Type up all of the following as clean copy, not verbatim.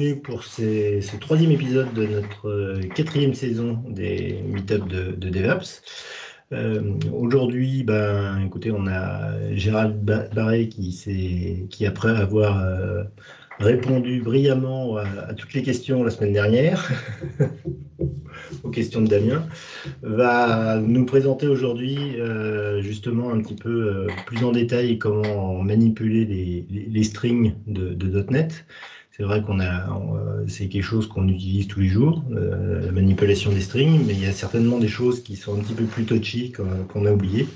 retrouver pour ce troisième épisode de notre quatrième saison des Meetups de DevApps. Aujourd'hui, écoutez, on a Gérald Barré qui après avoir répondu brillamment à toutes les questions la semaine dernière, aux questions de Damien, va nous présenter aujourd'hui justement un petit peu plus en détail comment manipuler les strings de .NET. C'est vrai c'est quelque chose qu'on utilise tous les jours, la manipulation des strings, mais il y a certainement des choses qui sont un petit peu plus touchy qu'on a oublié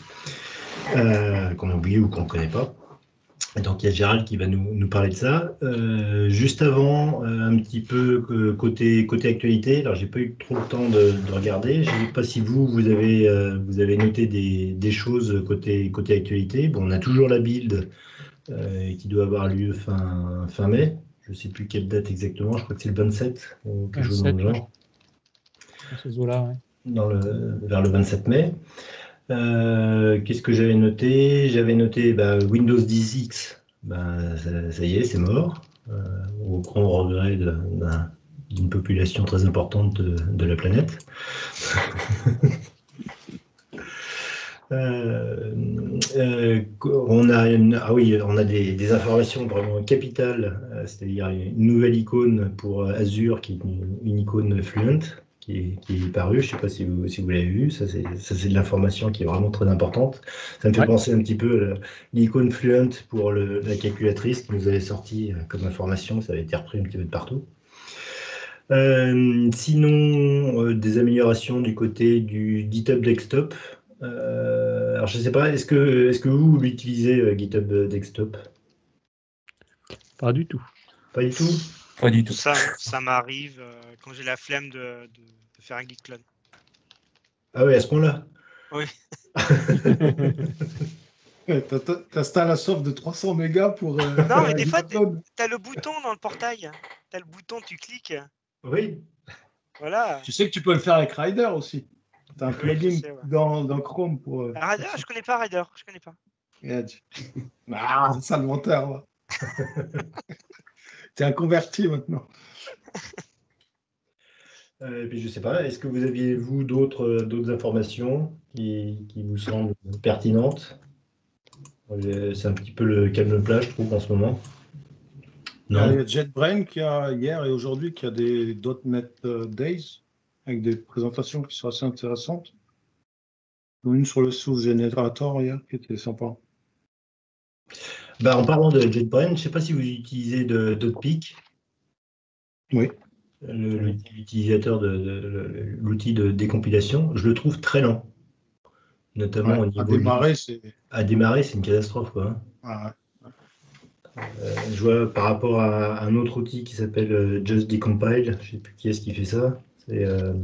ou qu'on ne connaît pas. Et donc il y a Gérald qui va nous parler de ça. Juste avant, un petit peu côté actualité. Alors j'ai pas eu trop le temps de regarder. Je ne sais pas si vous avez noté des choses côté actualité. Bon, on a toujours la build qui doit avoir lieu fin mai. Je ne sais plus quelle date exactement. Je crois que c'est le 27 ou quelque chose dans le genre. Dans ces eaux-là, ouais. Vers le 27 mai. Qu'est-ce que j'avais noté? J'avais noté Windows 10X, ça y est, c'est mort, au grand regret d'une population très importante de la planète. On a des informations vraiment capitales, c'est-à-dire une nouvelle icône pour Azure qui est une icône Fluent qui est parue. Je ne sais pas si vous l'avez vu. Ça c'est de l'information qui est vraiment très importante. Ça me fait penser un petit peu à l'icône Fluent pour la calculatrice qui nous avait sorti comme information. Ça avait été repris un petit peu de partout. Sinon, des améliorations du côté du GitHub Desktop. Alors je ne sais pas, est-ce que vous l'utilisez GitHub Desktop? Pas du tout. Pas du tout? Pas du tout. Ça m'arrive quand j'ai la flemme de faire un git clone. Ah oui, à ce point-là? Oui. T'installes un soft de 300 mégas pour... non, mais des fois, t'as le bouton dans le portail. T'as le bouton, tu cliques. Oui. Voilà. Tu sais que tu peux le faire avec Rider aussi. T'as un plugin dans Chrome pour... Rider, je connais pas Rider. Je connais pas. Ah, sale menteur, là. T'es un converti maintenant. Et puis je sais pas, est-ce que vous aviez d'autres informations qui vous semblent pertinentes? C'est un petit peu le calme plat, je trouve, en ce moment. Non. Il y a JetBrains qui a hier et aujourd'hui qui a des .NET Days avec des présentations qui sont assez intéressantes. Une sur le sous-générateur hier qui était sympa. En parlant de JetBrains, je ne sais pas si vous utilisez Dotpeak. Oui. L'utilisateur de l'outil de décompilation, je le trouve très lent. Notamment au niveau à démarrer, c'est une catastrophe, quoi. Je vois par rapport à un autre outil qui s'appelle Just Decompile, je ne sais plus qui est-ce qui fait ça. Je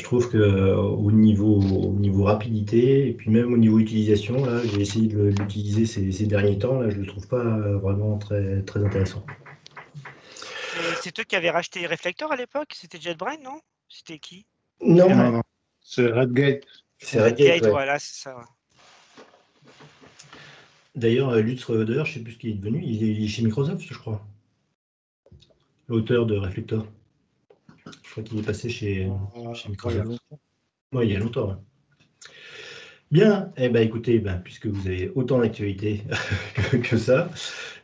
trouve que au niveau rapidité et puis même au niveau utilisation, là, j'ai essayé de l'utiliser ces derniers temps, là, je le trouve pas vraiment très très intéressant. C'est eux qui avaient racheté Reflector à l'époque? C'était JetBrains, non? C'était qui? Non. C'est Redgate. C'est Redgate, voilà, c'est ça. Ouais. D'ailleurs, Lutz Roeder, je ne sais plus ce qu'il est devenu, il est chez Microsoft, je crois. L'auteur de Reflector. Je crois qu'il est passé chez Microsoft. Il y a longtemps. Ouais. Bien, écoutez, puisque vous avez autant d'actualités que ça,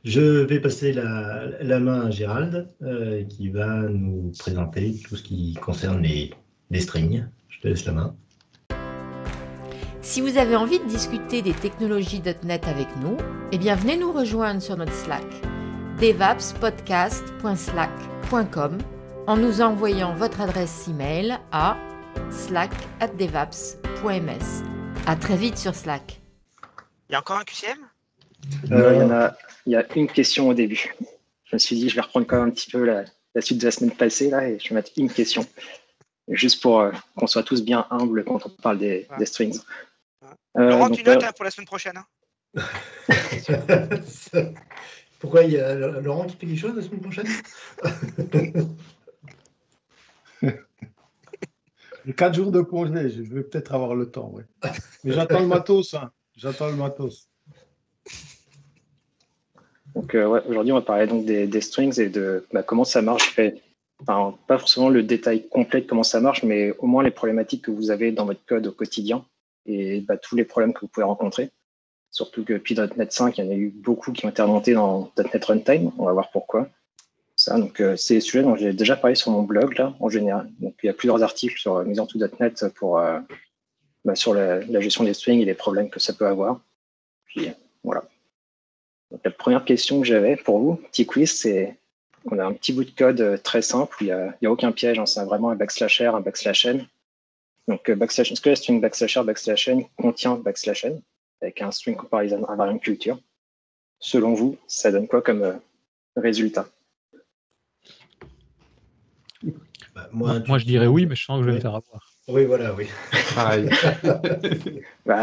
je vais passer la main à Gérald qui va nous présenter tout ce qui concerne les strings. Je te laisse la main. Si vous avez envie de discuter des technologies .NET avec nous, venez nous rejoindre sur notre Slack, devapspodcast.slack.com, en nous envoyant votre adresse email à slack@devaps.ms. À très vite sur Slack. Il y a encore un QCM? Il y a une question au début. Je me suis dit, je vais reprendre quand même un petit peu la suite de la semaine passée là, et je vais mettre une question, juste pour qu'on soit tous bien humbles quand on parle des strings. Laurent, tu notes pour la semaine prochaine. Hein. Pourquoi il y a Laurent qui fait des choses la semaine prochaine? J'ai 4 jours de congé, je vais peut-être avoir le temps. Ouais. Mais j'attends le matos. J'attends le matos. Donc, aujourd'hui, on va parler donc des strings et de comment ça marche. Enfin, pas forcément le détail complet de comment ça marche, mais au moins les problématiques que vous avez dans votre code au quotidien et tous les problèmes que vous pouvez rencontrer. Surtout que depuis .NET 5, il y en a eu beaucoup qui ont été remontés dans .NET Runtime. On va voir pourquoi. Donc, c'est des sujets dont j'ai déjà parlé sur mon blog, là, en général. Donc, il y a plusieurs articles sur Mixanto.net sur la gestion des strings et les problèmes que ça peut avoir. Puis, voilà. Donc, la première question que j'avais pour vous, petit quiz, c'est qu'on a un petit bout de code très simple où il n'y a aucun piège. Hein, c'est vraiment un \r, un \n. Donc, est-ce que la string \r, \n contient \n avec un string comparison invariant culture? Selon vous, ça donne quoi comme résultat? Moi, je dirais oui, mais je sens que je vais me faire avoir. Oui, voilà, oui. Pareil.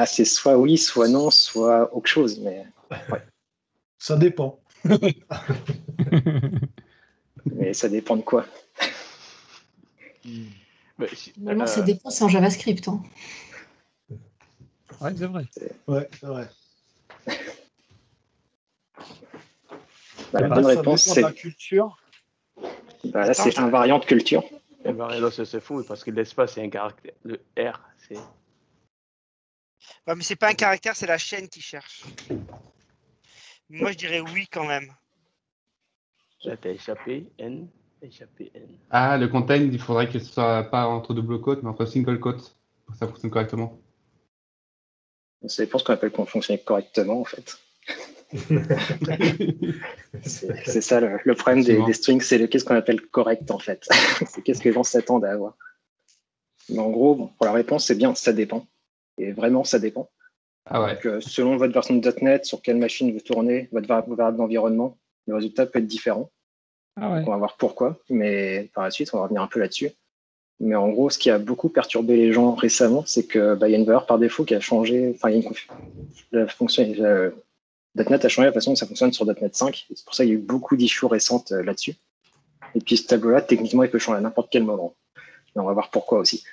C'est soit oui, soit non, soit autre chose. Mais ouais. Ça dépend. Mais ça dépend de quoi? Normalement, ça dépend, c'est en JavaScript. Hein. Ouais, c'est vrai. Ouais, c'est vrai. La bonne réponse, c'est la culture. Là, c'est invariant de culture. Invariant, c'est fou parce que l'espace, c'est un caractère. Le R, c'est. Ouais, mais c'est pas un caractère, c'est la chaîne qui cherche. Moi, je dirais oui quand même. Là, t'as échappé N. Ah, le contain, il faudrait que ce soit pas entre double quote, mais entre single quote, pour que ça fonctionne correctement. C'est pour ce qu'on appelle qu'on fonctionne correctement, en fait. c'est ça le problème des strings, c'est qu'est-ce qu'on appelle correct, en fait. C'est qu'est-ce que les gens s'attendent à avoir. Mais en gros, pour la réponse, c'est bien, ça dépend. Et vraiment, ça dépend. Ah ouais. Donc, selon votre version de .NET, sur quelle machine vous tournez, votre variable d'environnement, le résultat peut être différent. Ah ouais. Donc, on va voir pourquoi, mais par la suite, on va revenir un peu là-dessus. Mais en gros, ce qui a beaucoup perturbé les gens récemment, c'est que y a une valeur par défaut qui a changé. Enfin, il y a la fonction .NET a changé la façon dont ça fonctionne sur .NET 5. C'est pour ça qu'il y a eu beaucoup d'issues récentes là-dessus. Et puis ce tableau-là, techniquement, il peut changer à n'importe quel moment. Et on va voir pourquoi aussi.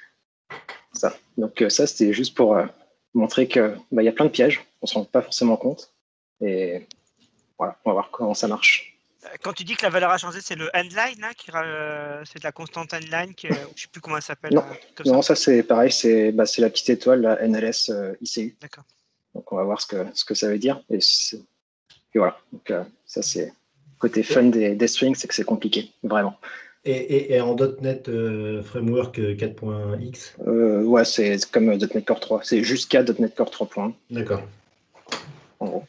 Ça. Donc ça, c'était juste pour montrer que y a plein de pièges. On ne se rend pas forcément compte. Et voilà, on va voir comment ça marche. Quand tu dis que la valeur a changé, c'est le endline, hein, c'est de la constante endline, je ne sais plus comment elle s'appelle. Non, ça c'est pareil, c'est la petite étoile, la NLS ICU. D'accord. Donc on va voir ce que ça veut dire. Et voilà, donc ça c'est côté fun des strings, c'est que c'est compliqué, vraiment. Et en .NET Framework 4.x Ouais, c'est comme .NET Core 3, c'est jusqu'à .NET Core 3.1. D'accord. En gros.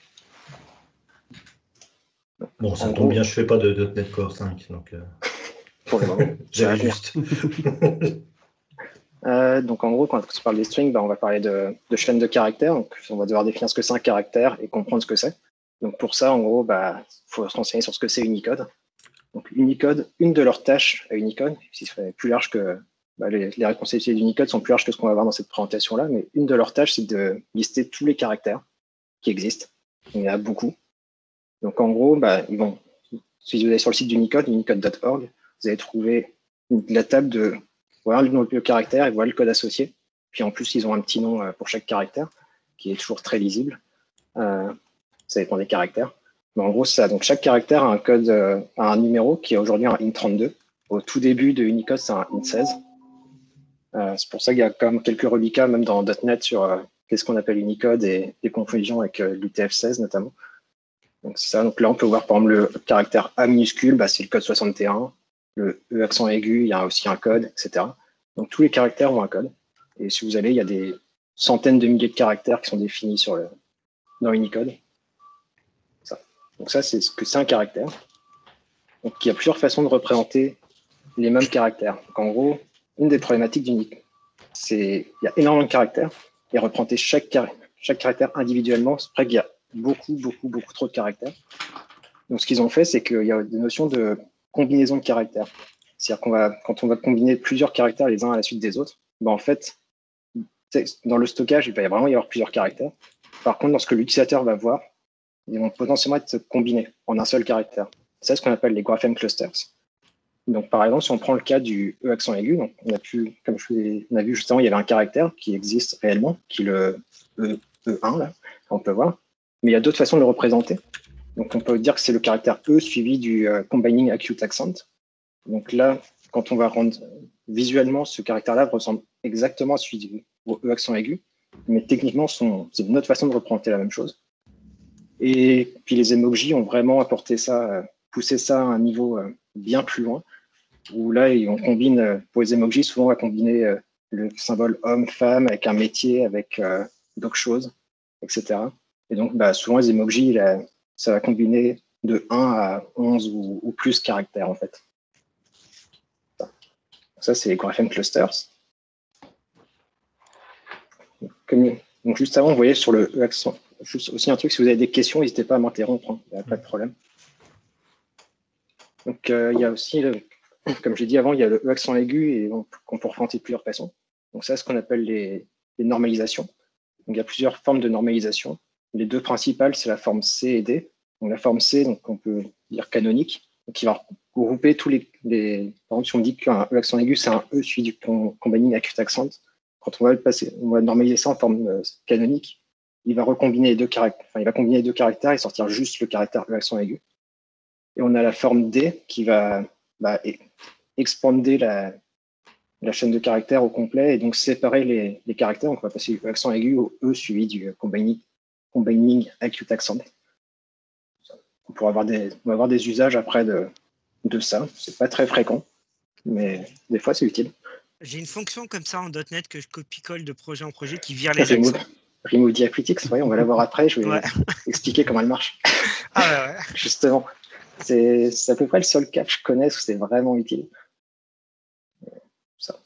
Bon, ça tombe bien, je ne fais pas de .NET Core 5, donc pour le moment, j'avais juste. Donc en gros, quand on parle des strings, on va parler de chaînes de caractères. Donc, on va devoir définir ce que c'est un caractère et comprendre ce que c'est. Donc pour ça, en gros, faut se renseigner sur ce que c'est Unicode. Donc Unicode, une de leurs tâches à Unicode, si c'est plus large que les responsabilités d'Unicode sont plus larges que ce qu'on va voir dans cette présentation-là, mais une de leurs tâches, c'est de lister tous les caractères qui existent. Il y en a beaucoup. Donc en gros, si vous allez sur le site d'Unicode, unicode.org, vous allez trouver la table de voilà le caractère et voilà le code associé. Puis en plus, ils ont un petit nom pour chaque caractère qui est toujours très lisible. Ça dépend des caractères. Mais en gros, c'est ça. Donc chaque caractère a un code, a un numéro qui est aujourd'hui un int32. Au tout début de Unicode, c'est un int16. C'est pour ça qu'il y a quand même quelques reliquats, même dans .NET, sur qu'est-ce qu'on appelle Unicode et les confusions avec l'UTF-16 notamment. Donc c'est ça. Donc là, on peut voir par exemple le caractère A minuscule, c'est le code 61. Le E accent aigu, il y a aussi un code, etc. Donc tous les caractères ont un code. Et si vous allez, il y a des centaines de milliers de caractères qui sont définis dans Unicode. Ça. Donc ça, c'est ce que c'est un caractère. Donc il y a plusieurs façons de représenter les mêmes caractères. Donc en gros, une des problématiques d'Unicode, c'est qu'il y a énormément de caractères et représenter chaque caractère individuellement, c'est vrai qu'il y a beaucoup trop de caractères. Donc ce qu'ils ont fait, c'est qu'il y a des notions de combinaison de caractères. C'est-à-dire quand on va combiner plusieurs caractères les uns à la suite des autres, en fait, dans le stockage, il va vraiment y avoir plusieurs caractères. Par contre, lorsque l'utilisateur va voir, ils vont potentiellement être combinés en un seul caractère. C'est ce qu'on appelle les grapheme clusters. Donc, par exemple, si on prend le cas du E accent aigu, donc on a vu justement, il y avait un caractère qui existe réellement, qui est le E1, là, on peut voir. Mais il y a d'autres façons de le représenter. Donc, on peut dire que c'est le caractère E suivi du combining acute accent. Donc là, quand on va rendre visuellement, ce caractère-là ressemble exactement à celui au E accent aigu, mais techniquement, c'est une autre façon de représenter la même chose. Et puis les emojis ont vraiment apporté ça, poussé ça à un niveau bien plus loin, où là, on combine, pour les emojis, souvent on va combiner le symbole homme-femme avec un métier, avec d'autres choses, etc. Et donc, souvent les emojis, ça va combiner de 1 à 11 ou plus caractères, en fait. Ça, c'est les GraphM Clusters. Donc, juste avant, vous voyez sur le E accent, juste aussi un truc, si vous avez des questions, n'hésitez pas à m'interrompre, hein, il n'y a pas de problème. Donc, il y a aussi, comme j'ai dit avant, il y a le E accent aigu et qu'on peut représenter de plusieurs façons. Donc, ça, c'est ce qu'on appelle les normalisations. Donc, il y a plusieurs formes de normalisation. Les deux principales, c'est la forme C et D. Donc, la forme C, donc, on peut dire canonique, qui va regrouper tous les. Par exemple, si on dit qu'un E accent aigu, c'est un E suivi du combining acute accent, quand on va normaliser ça en forme canonique, il va recombiner les deux caractères, il va combiner les deux caractères et sortir juste le caractère E accent aigu. Et on a la forme D qui va expander la chaîne de caractères au complet et donc séparer les caractères. Donc on va passer du E accent aigu au E suivi du combining acute accent. On va avoir des usages après de ça. C'est pas très fréquent, mais des fois c'est utile. J'ai une fonction comme ça en .NET que je copie-colle de projet en projet qui vire les accents. Remove diacritics, ouais, on va la voir après, je vais expliquer comment elle marche. Ah ouais. Justement, c'est à peu près le seul cas que je connais où c'est vraiment utile. Ça.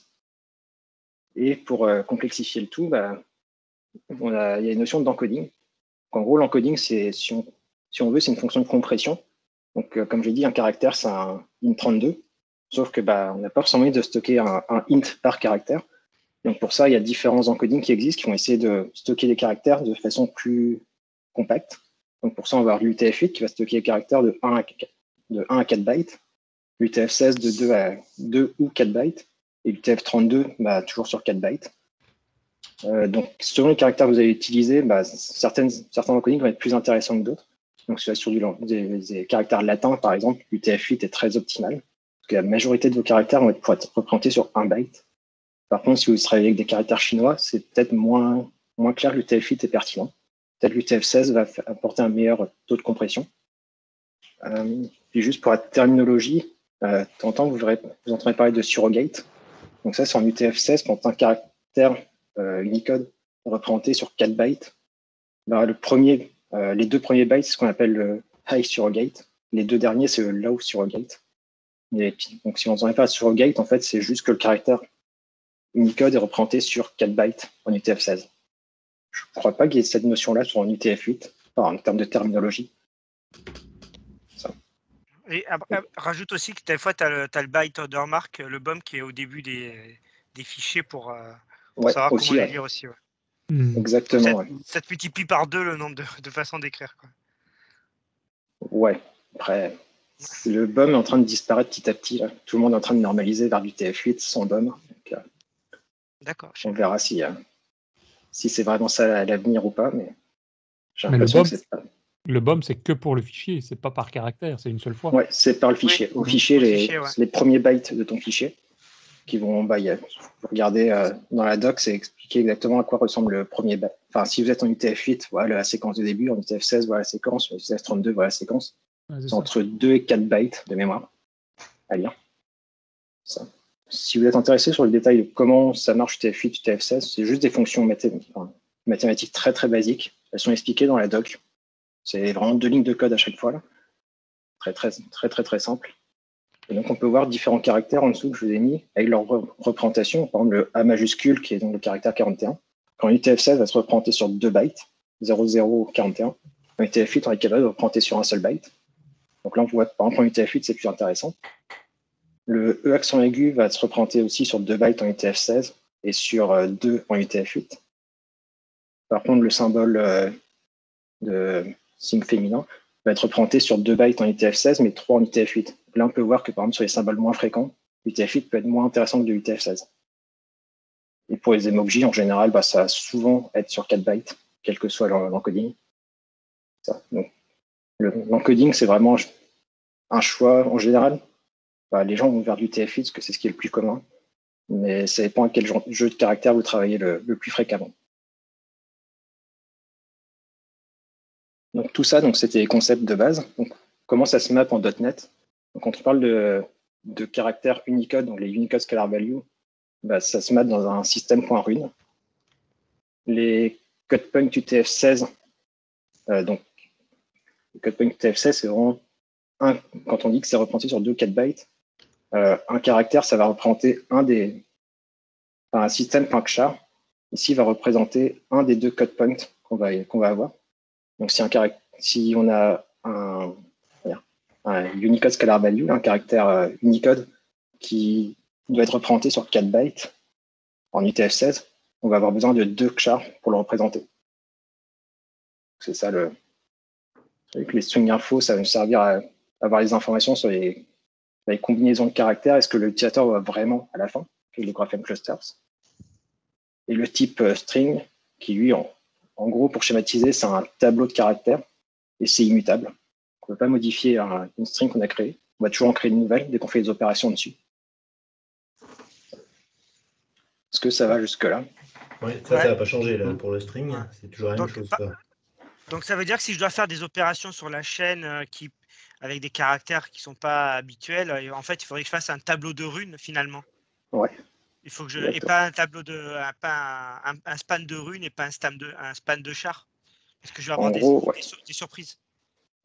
Et pour complexifier le tout, il y a une notion d'encoding. En gros, l'encoding, c'est, si on veut, c'est une fonction de compression. Donc, comme j'ai dit, un caractère, c'est un int32. Sauf que on n'a pas forcément envie de stocker un int par caractère. Donc pour ça, il y a différents encodings qui existent qui vont essayer de stocker les caractères de façon plus compacte. Donc pour ça, on va avoir l'UTF-8 qui va stocker les caractères de 1 à 4 bytes, l'UTF-16 de 2 ou 4 bytes, et l'UTF-32 toujours sur 4 bytes. Donc selon les caractères que vous allez utiliser, certains encodings vont être plus intéressants que d'autres. Donc sur des caractères latins, par exemple, l'UTF-8 est très optimal. Que la majorité de vos caractères vont être représentés sur 1 byte. Par contre, si vous travaillez avec des caractères chinois, c'est peut-être moins clair que l'UTF-8 est pertinent. Peut-être l'UTF-16 va apporter un meilleur taux de compression. Puis juste pour la terminologie, de temps en temps, vous entendrez parler de surrogate. Donc ça, c'est en UTF-16, quand un caractère Unicode est représenté sur 4 bytes. Les deux premiers bytes, c'est ce qu'on appelle le high surrogate. Les deux derniers, c'est le low surrogate. Donc, si on entend pas surrogate, en fait, c'est juste que le caractère Unicode est représenté sur 4 bytes en UTF-16. Je ne crois pas qu'il y ait cette notion-là sur un UTF-8, en termes de terminologie. Ça. Et rajoute aussi que des fois, tu as le byte order mark, le BOM qui est au début des fichiers pour savoir comment les lire aussi. Ouais. Exactement. Ça te multiplie par 2 le nombre de façons d'écrire. Ouais, après. Le BOM est en train de disparaître petit à petit. Là. Tout le monde est en train de normaliser vers du TF8 sans BOM. D'accord. On verra si c'est vraiment ça l'avenir ou pas. Mais j'ai l'impression que c'est pas. Le BOM, c'est que pour le fichier, c'est pas par caractère, c'est une seule fois. Ouais, c'est par le fichier. Au fichier, les premiers bytes de ton fichier qui vont. Vous regardez dans la doc, c'est expliqué exactement à quoi ressemble le premier byte. Enfin, si vous êtes en UTF-8, voilà la séquence de début. En UTF-16, voilà la séquence. En UTF-32, voilà la séquence. C'est entre 2 et 4 bytes de mémoire à lire. Ça. Si vous êtes intéressé sur le détail de comment ça marche UTF-8, UTF-16, c'est juste des fonctions mathématiques très très basiques. Elles sont expliquées dans la doc. C'est vraiment 2 lignes de code à chaque fois. Là. Très très très très très simple. Et donc on peut voir différents caractères en dessous que je vous ai mis avec leur représentation. Par exemple le A majuscule qui est donc le caractère 41. Quand UTF-16 va se représenter sur 2 bytes, 0041. En UTF-8, on est capable de représenter sur un seul byte. Donc là, on voit, par exemple, en UTF-8, c'est plus intéressant. Le E accent aigu va se représenter aussi sur 2 bytes en UTF-16 et sur 2 en UTF-8. Par contre, le symbole de signe féminin va être représenté sur 2 bytes en UTF-16, mais 3 en UTF-8. Donc là, on peut voir que, par exemple, sur les symboles moins fréquents, l'UTF-8 peut être moins intéressant que le UTF-16. Et pour les emojis, en général, ça va souvent être sur 4 bytes, quel que soit l'encoding. Donc, L'encoding, c'est vraiment un choix en général. Les gens vont vers du TF8 parce que c'est ce qui est le plus commun, mais ça dépend à quel jeu de caractère vous travaillez le plus fréquemment. Donc tout ça, c'était les concepts de base. Donc, comment ça se map en .NET? Donc, quand on parle de caractères Unicode, donc les Unicode Scalar Value, ça se map dans un système.run. Les code.point UTF-16, donc le code.point UTF-16, c'est vraiment quand on dit que c'est représenté sur 2 4 bytes, un caractère, ça va représenter un système.char. Ici, va représenter un des 2 code points qu'on va avoir. Donc, si on a un Unicode Scalar Value, un caractère Unicode qui doit être représenté sur 4 bytes en UTF-16, on va avoir besoin de 2 chars pour le représenter. C'est ça les string info, ça va nous servir à avoir les informations sur les combinaisons de caractères. Est-ce que l'utilisateur voit vraiment à la fin, les GraphM clusters. Et le type string, qui lui, en gros, pour schématiser, c'est un tableau de caractères et c'est immutable. On ne peut pas modifier une string qu'on a créée. On va toujours en créer une nouvelle dès qu'on fait des opérations dessus. Est-ce que ça va jusque-là? Oui, ça va pas changer là, pour le string. C'est toujours la même chose. Donc, ça veut dire que si je dois faire des opérations sur la chaîne avec des caractères qui ne sont pas habituels, en fait, il faudrait que je fasse un tableau de runes, finalement. Ouais. Il faut que et pas un tableau un span de runes et pas un span de char. Parce que je vais avoir des surprises.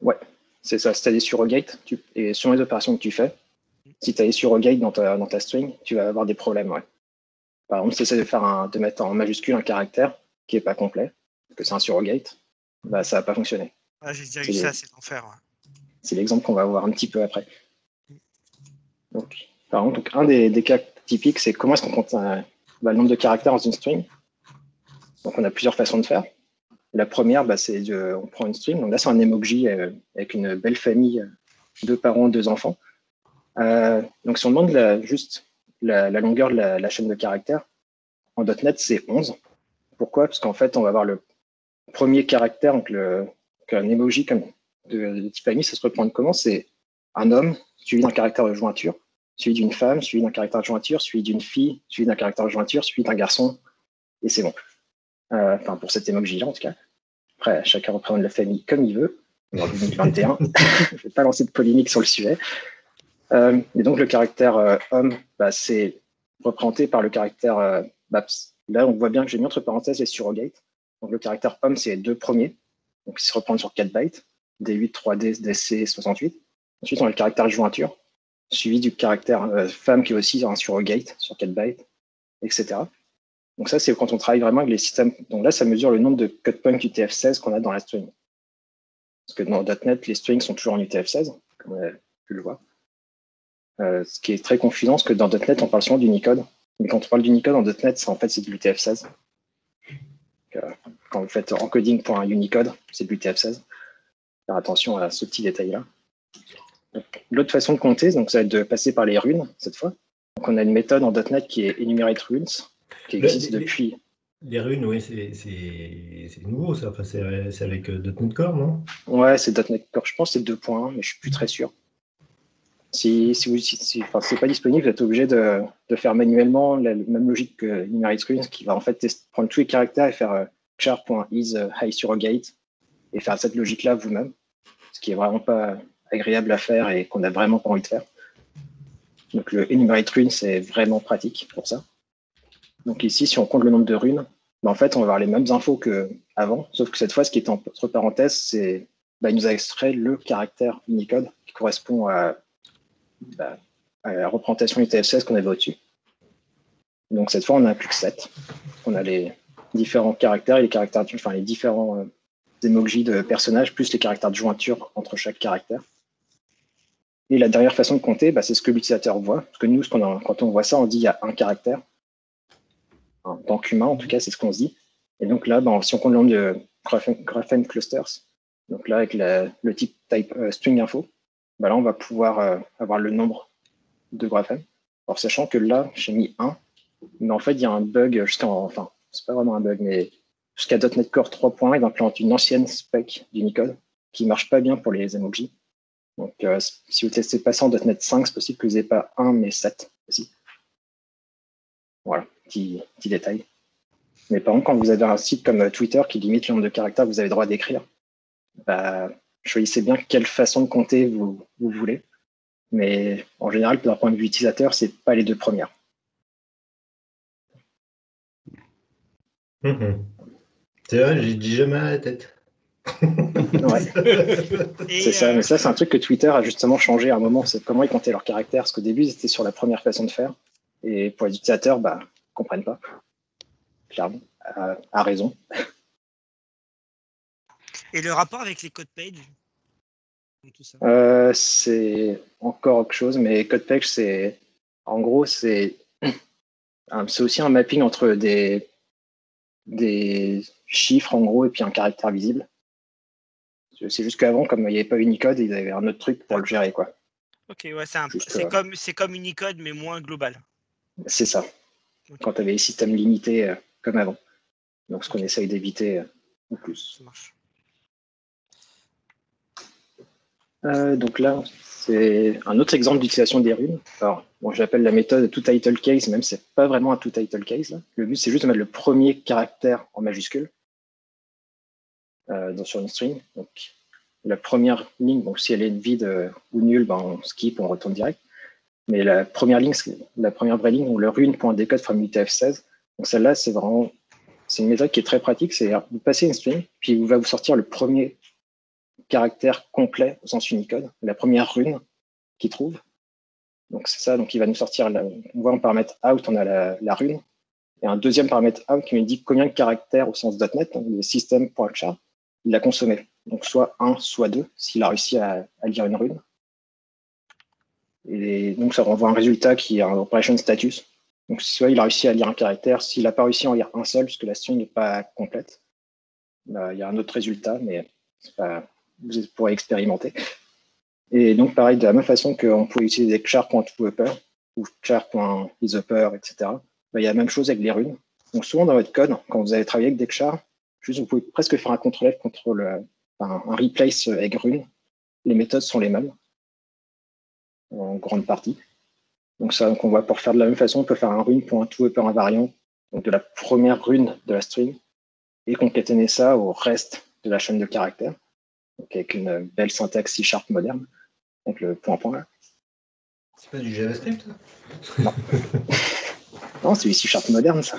Ouais, c'est ça. Si tu as des surrogates, et sur les opérations que tu fais, si tu as des surrogates dans ta string, tu vas avoir des problèmes. Ouais. Par exemple, si tu essaies de mettre en majuscule un caractère qui n'est pas complet, parce que c'est un surrogate, ça ne va pas fonctionner. J'ai déjà eu ça, c'est l'enfer. Ouais. C'est l'exemple qu'on va voir un petit peu après. Donc, par exemple, un des cas typiques, c'est comment est-ce qu'on compte le nombre de caractères dans une string. Donc, on a plusieurs façons de faire. La première, c'est on prend une string. Donc là, c'est un emoji avec une belle famille, 2 parents, 2 enfants. Donc, si on demande juste la longueur de la chaîne de caractères, en .NET, c'est 11. Pourquoi? Parce qu'en fait, on va avoir le premier caractère, donc un emoji de type famille, ça se reprend comment? C'est un homme suivi d'un caractère de jointure, suivi d'une femme, suivi d'un caractère de jointure, suivi d'une fille, suivi d'un caractère de jointure, suivi d'un garçon, et c'est bon. Enfin, pour cet emoji-là, en tout cas. Après, chacun représente la famille comme il veut. En 2021, je ne vais pas lancer de polémique sur le sujet. Et donc, le caractère homme, c'est représenté par le caractère... là, on voit bien que j'ai mis entre parenthèses les surrogates. Donc, le caractère homme, c'est les 2 premiers. Donc, il se reprend sur 4 bytes. D8, 3D, DC, 68. Ensuite, on a le caractère jointure, suivi du caractère femme qui est aussi un surrogate sur 4 bytes, etc. Donc ça, c'est quand on travaille vraiment avec les systèmes. Donc là, ça mesure le nombre de code.point UTF-16 qu'on a dans la string. Parce que dans .NET, les strings sont toujours en UTF-16, comme on a pu le voir. Ce qui est très confusant, parce que dans .NET, on parle souvent d'Unicode. Mais quand on parle d'Unicode en .NET, en fait, c'est de l'UTF-16. Quand vous faites encoding.unicode, c'est de l'UTF-16. Faire attention à ce petit détail-là. L'autre façon de compter, donc, ça va être de passer par les runes, cette fois. Donc on a une méthode en .NET qui est enumerate_runes, qui existe depuis... Les runes, oui, c'est nouveau, ça. Enfin, c'est avec .NET Core, non? Ouais, c'est .NET Core. Je pense que c'est 2.1, mais je suis plus très sûr. Si c'est pas disponible, vous êtes obligé de faire manuellement la même logique que enumerate_runes, qui va en fait prendre tous les caractères et faire char.is_high_surrogate et faire cette logique-là vous-même, ce qui est vraiment pas agréable à faire et qu'on n'a vraiment pas envie de faire. Donc le enumerate_runes, c'est vraiment pratique pour ça. Donc ici, si on compte le nombre de runes, en fait, on va avoir les mêmes infos qu'avant, sauf que cette fois, ce qui est entre parenthèses, c'est il nous a extrait le caractère Unicode qui correspond à la représentation UTF-16 qu'on avait au-dessus. Donc cette fois, on n'a plus que 7. On a les différents caractères et les différents emojis de personnages, plus les caractères de jointure entre chaque caractère. Et la dernière façon de compter, c'est ce que l'utilisateur voit. Parce que nous, quand on voit ça, on dit qu'il y a un caractère. En tant qu'humain, en tout cas, c'est ce qu'on se dit. Et donc là, si on compte le nombre de GraphM clusters, donc là, avec le type string info, là, on va pouvoir avoir le nombre de GraphM. Alors, sachant que là, j'ai mis 1, mais en fait, il y a un bug enfin, c'est pas vraiment un bug, mais jusqu'à .NET Core 3.1, il implémente une ancienne spec d'Unicode qui ne marche pas bien pour les emojis. Donc, si vous testez pas ça en .NET 5, c'est possible que vous n'ayez pas 1, mais 7 aussi. Voilà, petit détail. Mais par contre, quand vous avez un site comme Twitter qui limite le nombre de caractères que vous avez le droit d'écrire, bah, choisissez bien quelle façon de compter vous voulez. Mais en général, d'un point de vue utilisateur, ce n'est pas les deux premières. C'est vrai, j'ai dit jamais à la tête. Ouais. C'est ça, mais ça, c'est un truc que Twitter a justement changé à un moment, c'est comment ils comptaient leurs caractères, parce qu'au début, c'était sur la première façon de faire, et pour les utilisateurs, bah, ils ne comprennent pas, clairement, à raison. Et le rapport avec les code pages tout ça. C'est encore autre chose, mais code page, en gros, c'est aussi un mapping entre des chiffres, en gros, et puis un caractère visible. C'est juste qu'avant, comme il n'y avait pas Unicode, ils avaient un autre truc pour le gérer, quoi. Ok, ouais, c'est comme Unicode, mais moins global. C'est ça. Okay. Quand tu avais les systèmes limités comme avant. Donc, ce qu'on essaye d'éviter en plus. Ça marche. Donc là, c'est un autre exemple d'utilisation des runes. Alors, j'appelle la méthode toTitleCase, même c'est pas vraiment un toTitleCase. Là. Le but, c'est juste de mettre le premier caractère en majuscule sur une string. Donc, la première ligne, donc si elle est vide ou nulle, ben, on skip, on retourne direct. Mais la première ligne, la première vraie ligne, le rune.decode from UTF-16. Donc celle-là, c'est une méthode qui est très pratique. C'est vous passez une string, puis il va vous sortir le premier caractère complet au sens Unicode, la première rune qu'il trouve. Donc c'est ça, donc il va nous sortir, on voit en paramètre out, on a la rune, et un deuxième paramètre out qui nous dit combien de caractères au sens .NET, donc le system.char, il a consommé. Donc soit 1, soit 2, s'il a réussi à lire une rune. Et donc ça renvoie un résultat qui est un operation status. Donc soit il a réussi à lire un caractère, s'il n'a pas réussi à en lire un seul, puisque la string n'est pas complète, il y a un autre résultat, mais vous pourrez expérimenter. Et donc pareil, de la même façon qu'on pouvait utiliser char.toUpper ou char.isUpper, etc. Il y a la même chose avec les runes. Donc souvent dans votre code, quand vous allez travailler avec des chars, vous pouvez presque faire un contrôle F, un replace avec rune. Les méthodes sont les mêmes, en grande partie. Donc on va pour faire de la même façon, on peut faire un rune.toUpper invariant, donc de la première rune de la string, et concaténer ça au reste de la chaîne de caractères, donc avec une belle syntaxe C# moderne, avec le point. Là. C'est pas du JavaScript, ça? Non. Non, c'est du C# moderne, ça.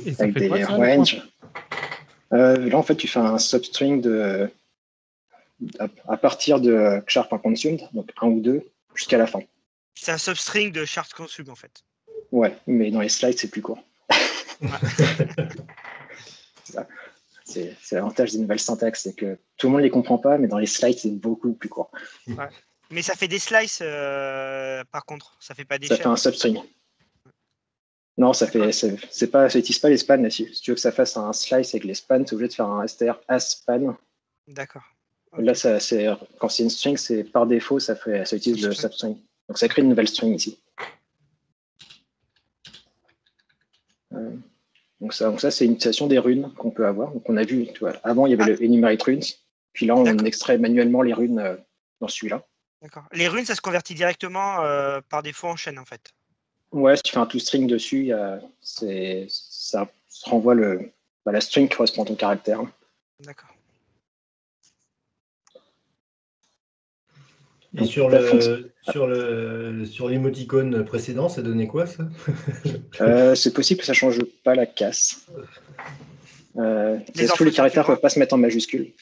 Et ça avec fait des quoi, ça, ranges. Là, en fait, tu fais un substring à partir de char.consumed, donc 1 ou 2, jusqu'à la fin. C'est un substring de char.consumed, en fait. Ouais, mais dans les slides, c'est plus court. C'est l'avantage des nouvelles syntaxes, c'est que tout le monde ne les comprend pas, mais dans les slides, c'est beaucoup plus court. Ouais. Mais ça fait des slices, par contre. Ça fait pas des Ça fait un substring. Non, ça n'utilise pas les spans là-dessus. Si tu veux que ça fasse un slice avec les spans, tu es obligé de faire un str as-span. D'accord. Okay. Là, quand c'est une string, c'est par défaut, ça utilise le substring. Donc ça crée une nouvelle string ici. Donc ça c'est une utilisation des runes qu'on peut avoir. Donc on a vu, tu vois, avant il y avait le enumerate runes, puis là on extrait manuellement les runes dans celui-là. D'accord. Les runes, ça se convertit directement par défaut en chaîne en fait. Ouais, si tu fais un toString dessus, ça renvoie la string qui correspond à ton caractère. D'accord. Et sur l'émoticône précédent, ça donnait quoi, ça? C'est possible que ça ne change pas la casse. Tous les caractères ne peuvent pas se mettre en majuscule.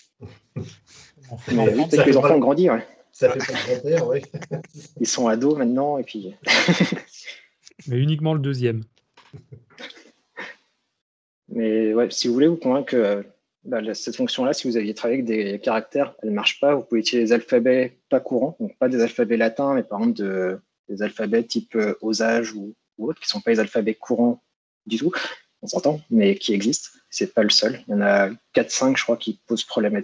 Mais oui, peut-être que les enfants ont grandi, ouais. Ça fait pas de grand-père, oui. Ils sont ados maintenant, et puis... Mais uniquement le deuxième. Mais ouais, si vous voulez vous convaincre que cette fonction-là, si vous aviez travaillé avec des caractères, elle ne marche pas. Vous pouvez utiliser des alphabets pas courants, donc pas des alphabets latins, mais par exemple des alphabets type osage ou autres, qui ne sont pas les alphabets courants du tout, on s'entend, mais qui existent. C'est pas le seul. Il y en a 4-5, je crois, qui posent problème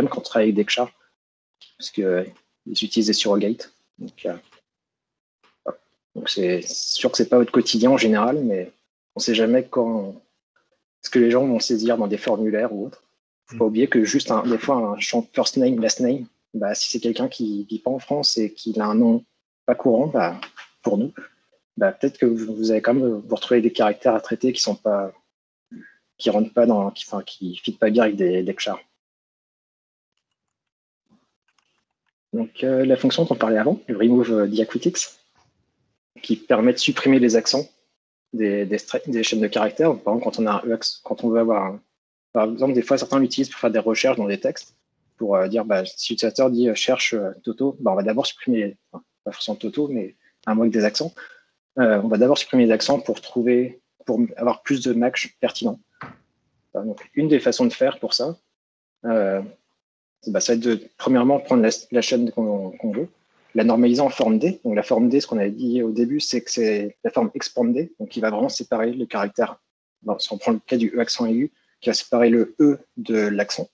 quand on travaille avec des chars, parce qu'ils utilisent des surrogates. Donc c'est sûr que c'est pas votre quotidien en général, mais on ne sait jamais ce que les gens vont saisir dans des formulaires ou autres. faut pas oublier que juste des fois un champ first name, last name, bah, si c'est quelqu'un qui vit pas en France et qui a un nom pas courant, bah, pour nous, bah, peut-être que vous allez quand même vous retrouver avec des caractères à traiter qui rentrent pas qui fit pas bien avec des chars. Donc la fonction dont on parlait avant, le remove diacritics, qui permet de supprimer les accents des chaînes de caractères. Par exemple, quand on a quand on veut avoir par exemple, des fois certains l'utilisent pour faire des recherches dans des textes, pour dire bah, si l'utilisateur dit cherche Toto, bah, on va d'abord supprimer, pas forcément Toto, mais un mot avec des accents. On va d'abord supprimer les accents pour avoir plus de matchs pertinents. Donc, une des façons de faire pour ça, ça va être de, premièrement, prendre la chaîne qu'on veut, la normaliser en forme D. Donc, la forme D, ce qu'on avait dit au début, c'est que c'est la forme expand D, donc qui va vraiment séparer les caractères. Bon, si on prend le cas du E accent aigu, qui va séparer le E de l'accent.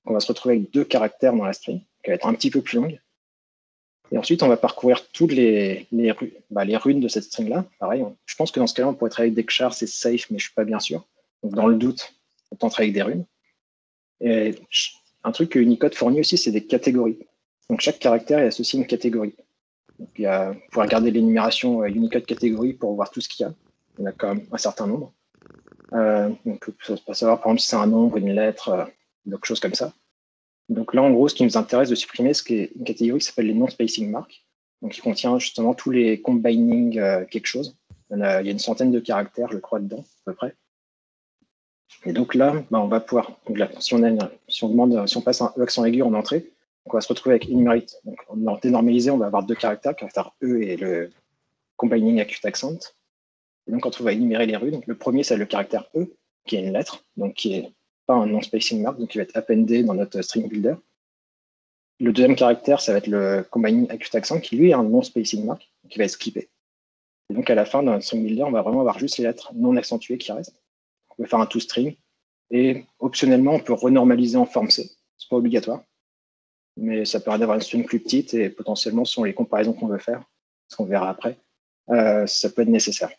On va se retrouver avec 2 caractères dans la string, qui va être un petit peu plus longue. Et ensuite, on va parcourir toutes les runes de cette string-là. Pareil, je pense que dans ce cas-là, on pourrait travailler avec des chars, c'est safe, mais je ne suis pas bien sûr. Donc, dans le doute, on tente avec des runes. Et un truc que Unicode fournit aussi, c'est des catégories. Donc, chaque caractère est associé à une catégorie. Donc, vous pouvez regarder l'énumération Unicode catégorie pour voir tout ce qu'il y a. Il y en a quand même un certain nombre. Donc, il faut savoir, par exemple, si c'est un nombre, une lettre, quelque chose comme ça. Donc là, en gros, ce qui nous intéresse de supprimer, c'est une catégorie qui s'appelle les non-spacing marks, donc qui contient justement tous les combining quelque chose. Il y a une centaine de caractères, je crois, dedans, à peu près. Et donc là, on va pouvoir, donc là, si on passe un E accent aigu en entrée, on va se retrouver avec enumerate. Donc en dénormalisé, on va avoir 2 caractères, caractère E et le combining acute accent. Et donc quand on va énumérer les runes, le premier, c'est le caractère E, qui est une lettre, donc qui est pas un non-spacing mark, donc qui va être appendé dans notre string builder. Le deuxième caractère, ça va être le combining acute accent, qui lui est un non-spacing mark, qui va être skippé. Et donc à la fin, dans notre string builder, on va vraiment avoir juste les lettres non accentuées qui restent. On peut faire un toString, et optionnellement, on peut renormaliser en forme C. C'est pas obligatoire, mais ça permet d'avoir une string plus petite, et potentiellement, selon les comparaisons qu'on veut faire, ce qu'on verra après, ça peut être nécessaire.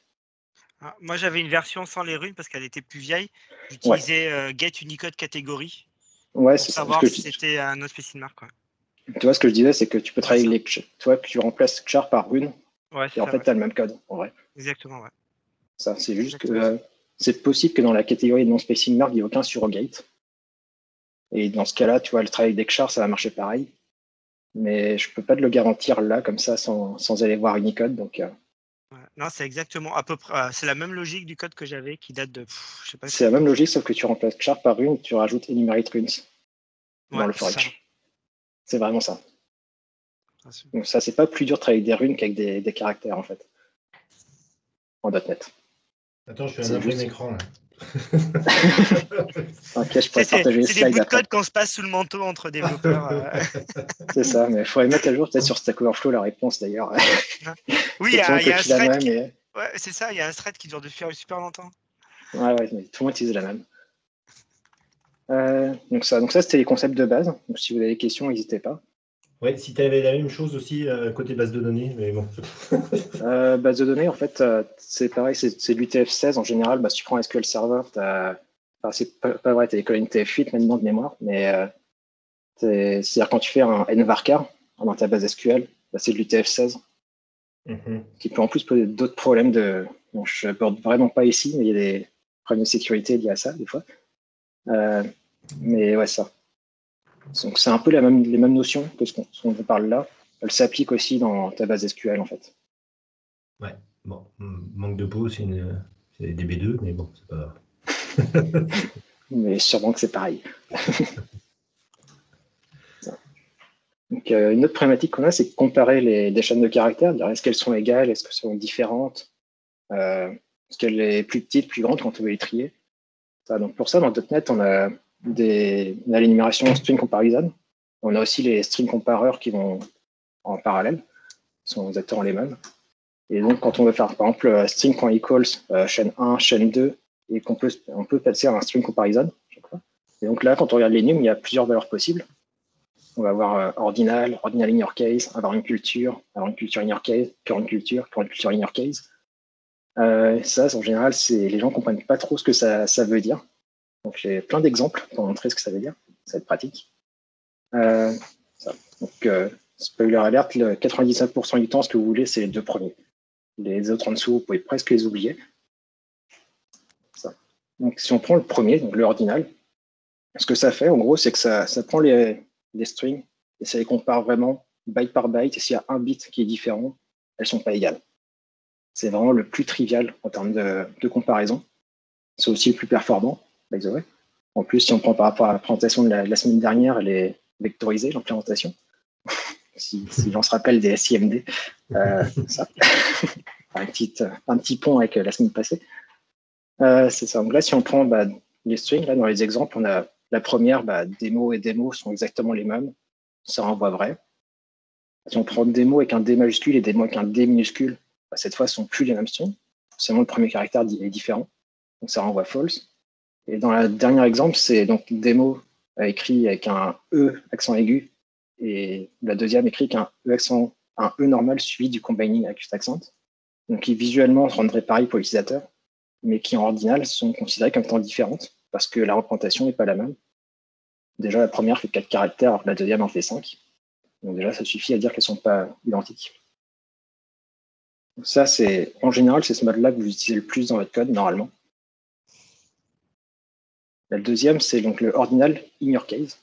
Moi, j'avais une version sans les runes parce qu'elle était plus vieille. J'utilisais get Unicode catégorie pour savoir si c'était un non-spacing mark. Tu vois, ce que je disais, c'est que tu peux travailler avec tu remplaces char par rune, et en fait, tu as le même code, en vrai. Exactement, ouais. Ça, c'est juste que c'est possible que dans la catégorie de non-spacing mark, il n'y ait aucun surrogate. Et dans ce cas-là, tu vois, le travail avec char, ça va marcher pareil. Mais je ne peux pas te le garantir là, comme ça, sans aller voir Unicode, donc... Non, c'est exactement à peu près. C'est la même logique du code que j'avais qui date de. Je sais pas. C'est la même logique, sauf que tu remplaces char par rune, tu rajoutes enumerate runes dans le forage. C'est vraiment ça. Donc ça, c'est pas plus dur de travailler avec des runes qu'avec des caractères en fait. En .NET. Attends, je fais un imprime écran là. Ok, je pourrais partager les slides. C'est des bouts de code qu'on se passe sous le manteau entre développeurs. C'est ça, mais il faudrait mettre à jour peut-être sur Stack Overflow la réponse d'ailleurs. Oui, il y a un thread. Ouais, c'est ça, il y a un thread qui dure depuis super longtemps. Ouais, mais tout le monde utilise la même. Donc ça c'était les concepts de base. Donc si vous avez des questions, n'hésitez pas. Ouais, si tu avais la même chose aussi côté base de données, mais bon. Base de données, en fait, c'est pareil, c'est de l'UTF-16 en général. Si tu prends SQL Server, c'est pas vrai, tu as des colonnes UTF-8 maintenant de mémoire, mais c'est-à-dire quand tu fais un nvarchar dans ta base SQL, c'est de l'UTF-16. Qui peut en plus poser d'autres problèmes dont je n'aborde vraiment pas ici, mais il y a des problèmes de sécurité liés à ça, des fois. Mais ouais, ça. Donc, c'est un peu les mêmes notions que ce qu'on vous parle là. Elles s'appliquent aussi dans ta base SQL, en fait. Ouais, bon, manque de peau, c'est des DB2, mais bon, c'est pas grave. Mais sûrement que c'est pareil. Donc, une autre problématique qu'on a, c'est de comparer des chaînes de caractères. Est-ce qu'elles sont égales? Est-ce qu'elles sont différentes? Est-ce qu'elle est plus petite, plus grande quand on veut les trier? Donc pour ça, dans .NET, on a l'énumération string comparison. On a aussi les string compareurs qui vont en parallèle. Ils sont exactement les mêmes. Et donc, quand on veut faire, par exemple, string.equals chaîne 1, chaîne 2, et on peut passer à un string comparison. Et donc là, quand on regarde l'énum, il y a plusieurs valeurs possibles. On va avoir ordinal in your case, avoir une culture in your case, current culture in your case. Ça, en général, les gens ne comprennent pas trop ce que ça veut dire. Donc, j'ai plein d'exemples pour montrer ce que ça veut dire. Ça va être pratique. Donc, spoiler alert, 99% du temps, ce que vous voulez, c'est les deux premiers. Les autres en dessous, vous pouvez presque les oublier. Ça. Donc, si on prend le premier, donc le ordinal, ce que ça fait, en gros, c'est que ça prend les strings et ça les compare vraiment byte par byte. Et s'il y a un bit qui est différent, elles ne sont pas égales. C'est vraiment le plus trivial en termes de comparaison. C'est aussi le plus performant, by the way. En plus, si on prend par rapport à la présentation de la semaine dernière, elle est vectorisée, l'implémentation. si on se rappelle des SIMD, ça. un petit pont avec la semaine passée. C'est ça. Donc là, si on prend les strings, là, dans les exemples, on a la première, démo et démo sont exactement les mêmes. Ça renvoie vrai. Si on prend démo avec un D majuscule et démo avec un D minuscule, cette fois, ce ne sont plus les mêmes strings. Forcément, le premier caractère est différent. Donc ça renvoie false. Et dans le dernier exemple, c'est donc démo écrit avec un E accent aigu et la deuxième écrit avec un E normal suivi du combining acute accent. Donc qui visuellement rendraient pareil pour l'utilisateur, mais qui en ordinal sont considérées comme étant différentes parce que la représentation n'est pas la même. Déjà, la première fait 4 caractères, alors que la deuxième en fait 5. Donc déjà, ça suffit à dire qu'elles ne sont pas identiques. Donc ça, en général, c'est ce mode-là que vous utilisez le plus dans votre code, normalement. La deuxième, c'est donc le ordinal in your case.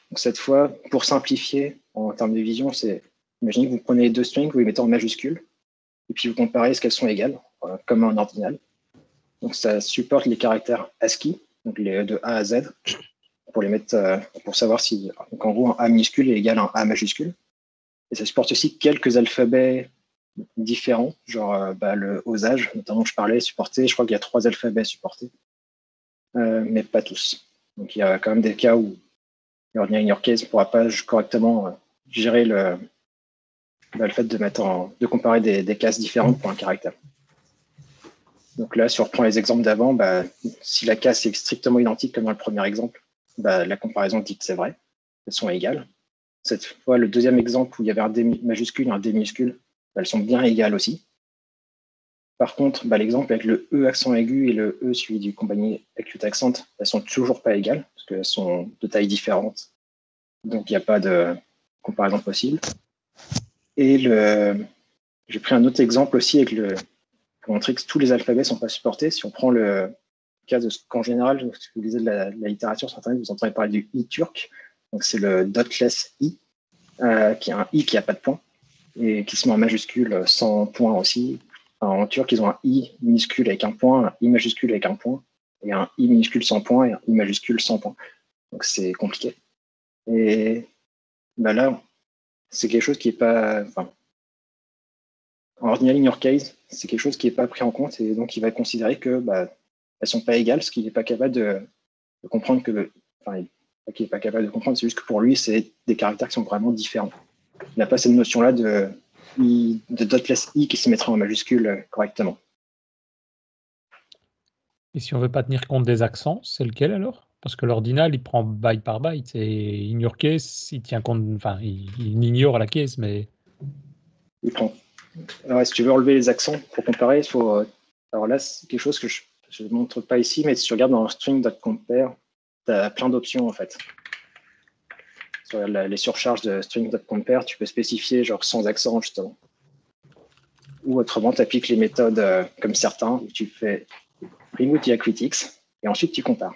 Donc cette fois, pour simplifier en termes de vision, c'est imaginez que vous prenez deux strings, vous les mettez en majuscules, et puis vous comparez est-ce qu'elles sont égales, comme un ordinal. Donc ça supporte les caractères ASCII, donc les de A à Z, pour les mettre, pour savoir si, donc en gros, un A minuscule est égal à un A majuscule. Et ça supporte aussi quelques alphabets différents, genre le osage, notamment je parlais, supporté. Je crois qu'il y a 3 alphabets supportés, mais pas tous. Donc il y a quand même des cas où l'ordinal in your case ne pourra pas correctement gérer le fait de comparer des cases différentes pour un caractère. Donc là, si on reprend les exemples d'avant, si la case est strictement identique comme dans le premier exemple, la comparaison dit que c'est vrai, elles sont égales. Cette fois, le deuxième exemple où il y avait un D majuscule et un D minuscule, elles sont bien égales aussi. Par contre, l'exemple avec le E accent aigu et le E suivi du combiné acute accent, elles sont toujours pas égales, parce qu'elles sont de tailles différentes. Donc, il n'y a pas de comparaison possible. Et j'ai pris un autre exemple aussi pour montrer que tous les alphabets ne sont pas supportés. Si on prend le cas de ce qu'en général, si vous lisez de la littérature sur Internet, vous entendez parler du I turc. Donc, c'est le dotless I, qui est un I qui n'a pas de point, et qui se met en majuscule sans point aussi. En turc, ils ont un I minuscule avec un point, un I majuscule avec un point, et un I minuscule sans point, et un I majuscule sans point. Donc, c'est compliqué. Et là, c'est quelque chose qui n'est pas... en ordinal in your case, c'est quelque chose qui n'est pas pris en compte, et donc il va considérer que elles ne sont pas égales, parce qu'il n'est pas capable de comprendre que... qui n'est pas capable de comprendre, c'est juste que pour lui, c'est des caractères qui sont vraiment différents. Il n'a pas cette notion-là de dotless I qui se mettra en majuscule correctement. Et si on ne veut pas tenir compte des accents, c'est lequel alors? Parce que l'ordinal, il prend byte par byte, et in your case, il tient compte, il ignore la case, mais... Il prend. Alors, si tu veux enlever les accents pour comparer, il faut... Alors là, c'est quelque chose que je ne montre pas ici, mais si tu regardes dans string.compare, tu as plein d'options en fait. Sur les surcharges de string.compare, tu peux spécifier genre sans accent justement. Ou autrement, tu appliques les méthodes comme certains, où tu fais remove diacritics et ensuite tu compares.